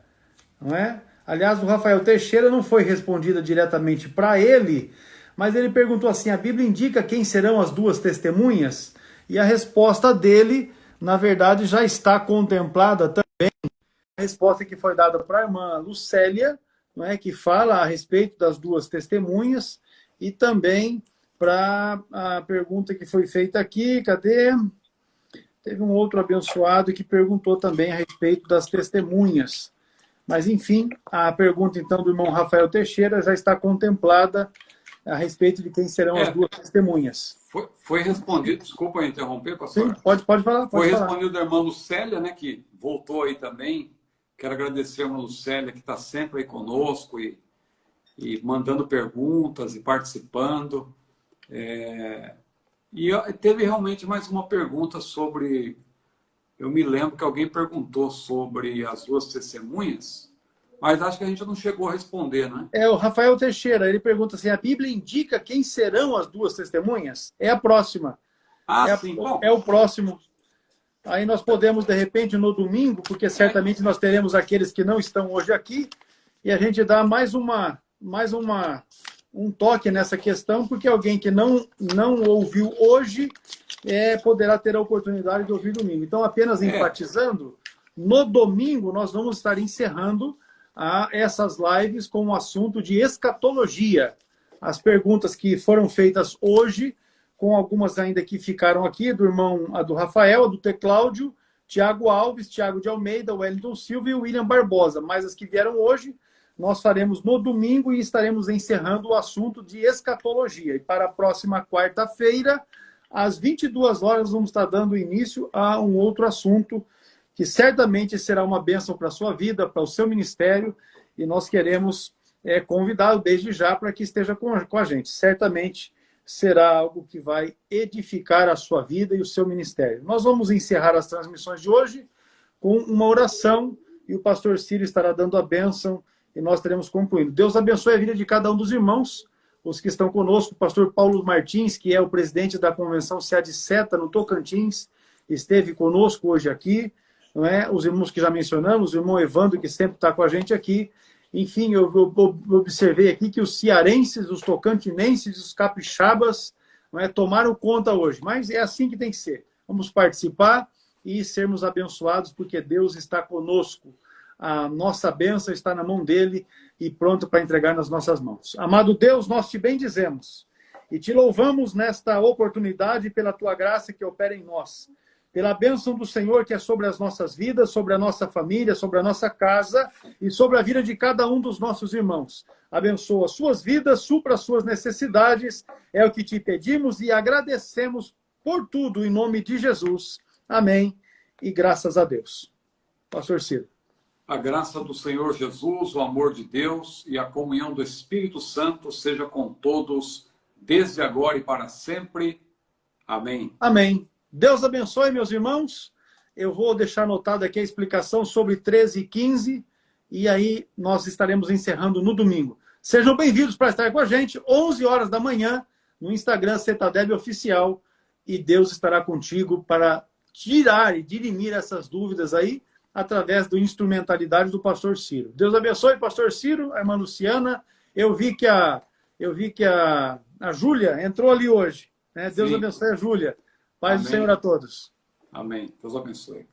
não é? Aliás, o Rafael Teixeira não foi respondida diretamente para ele, mas ele perguntou assim, a Bíblia indica quem serão as duas testemunhas? E a resposta dele, na verdade, já está contemplada também. A resposta que foi dada para a irmã Lucélia, não é, que fala a respeito das duas testemunhas, e também para a pergunta que foi feita aqui, cadê? Teve um outro abençoado que perguntou também a respeito das testemunhas. Mas, enfim, a pergunta, então, do irmão Rafael Teixeira já está contemplada a respeito de quem serão as duas testemunhas. Foi respondido, desculpa interromper, pastor. Sim, pode falar. Foi respondido da irmã Lucélia, né, que voltou aí também. Quero agradecer a irmã Lucélia, que está sempre aí conosco e mandando perguntas e participando. E teve realmente mais uma pergunta sobre... Eu me lembro que alguém perguntou sobre as duas testemunhas, mas acho que a gente não chegou a responder, né? O Rafael Teixeira, ele pergunta assim, a Bíblia indica quem serão as duas testemunhas? É a próxima. Sim. Bom. É o próximo. Aí nós podemos, de repente, no domingo, porque certamente nós teremos aqueles que não estão hoje aqui, e a gente dá mais um toque nessa questão, porque alguém que não ouviu hoje poderá ter a oportunidade de ouvir domingo. Então, apenas enfatizando, no domingo nós vamos estar encerrando essas lives com o assunto de escatologia. As perguntas que foram feitas hoje, com algumas ainda que ficaram aqui, do irmão, a do Rafael, a do T. Cláudio, Tiago Alves, Tiago de Almeida, Wellington Silva e William Barbosa. Mas as que vieram hoje, nós faremos no domingo e estaremos encerrando o assunto de escatologia. E para a próxima quarta-feira, às 22 horas, vamos estar dando início a um outro assunto que certamente será uma bênção para a sua vida, para o seu ministério, e nós queremos convidá-lo desde já para que esteja com a gente. Certamente será algo que vai edificar a sua vida e o seu ministério. Nós vamos encerrar as transmissões de hoje com uma oração, e o pastor Ciro estará dando a bênção, e nós teremos concluído. Deus abençoe a vida de cada um dos irmãos, os que estão conosco, o pastor Paulo Martins, que é o presidente da convenção SEAD-SETA no Tocantins, esteve conosco hoje aqui, não é? Os irmãos que já mencionamos, o irmão Evandro, que sempre está com a gente aqui. Enfim, eu observei aqui que os cearenses, os tocantinenses, os capixabas, não é, tomaram conta hoje, mas é assim que tem que ser. Vamos participar e sermos abençoados, porque Deus está conosco. A nossa bênção está na mão dele e pronto para entregar nas nossas mãos. Amado Deus, nós te bendizemos e te louvamos nesta oportunidade pela tua graça que opera em nós, pela bênção do Senhor que é sobre as nossas vidas, sobre a nossa família, sobre a nossa casa e sobre a vida de cada um dos nossos irmãos. Abençoa as suas vidas, supra as suas necessidades, é o que te pedimos e agradecemos por tudo em nome de Jesus. Amém e graças a Deus. Pastor Ciro. A graça do Senhor Jesus, o amor de Deus e a comunhão do Espírito Santo seja com todos, desde agora e para sempre. Amém. Amém. Deus abençoe, meus irmãos. Eu vou deixar anotado aqui a explicação sobre 13 e 15, e aí nós estaremos encerrando no domingo. Sejam bem-vindos para estar com a gente, 11 horas da manhã, no Instagram Cetadeb Oficial, e Deus estará contigo para tirar e dirimir essas dúvidas aí, através da instrumentalidade do pastor Ciro. Deus abençoe, pastor Ciro, a irmã Luciana. Eu vi que a Júlia entrou ali hoje. Né? Deus abençoe a Júlia. Paz do Senhor a todos. Amém. Deus abençoe.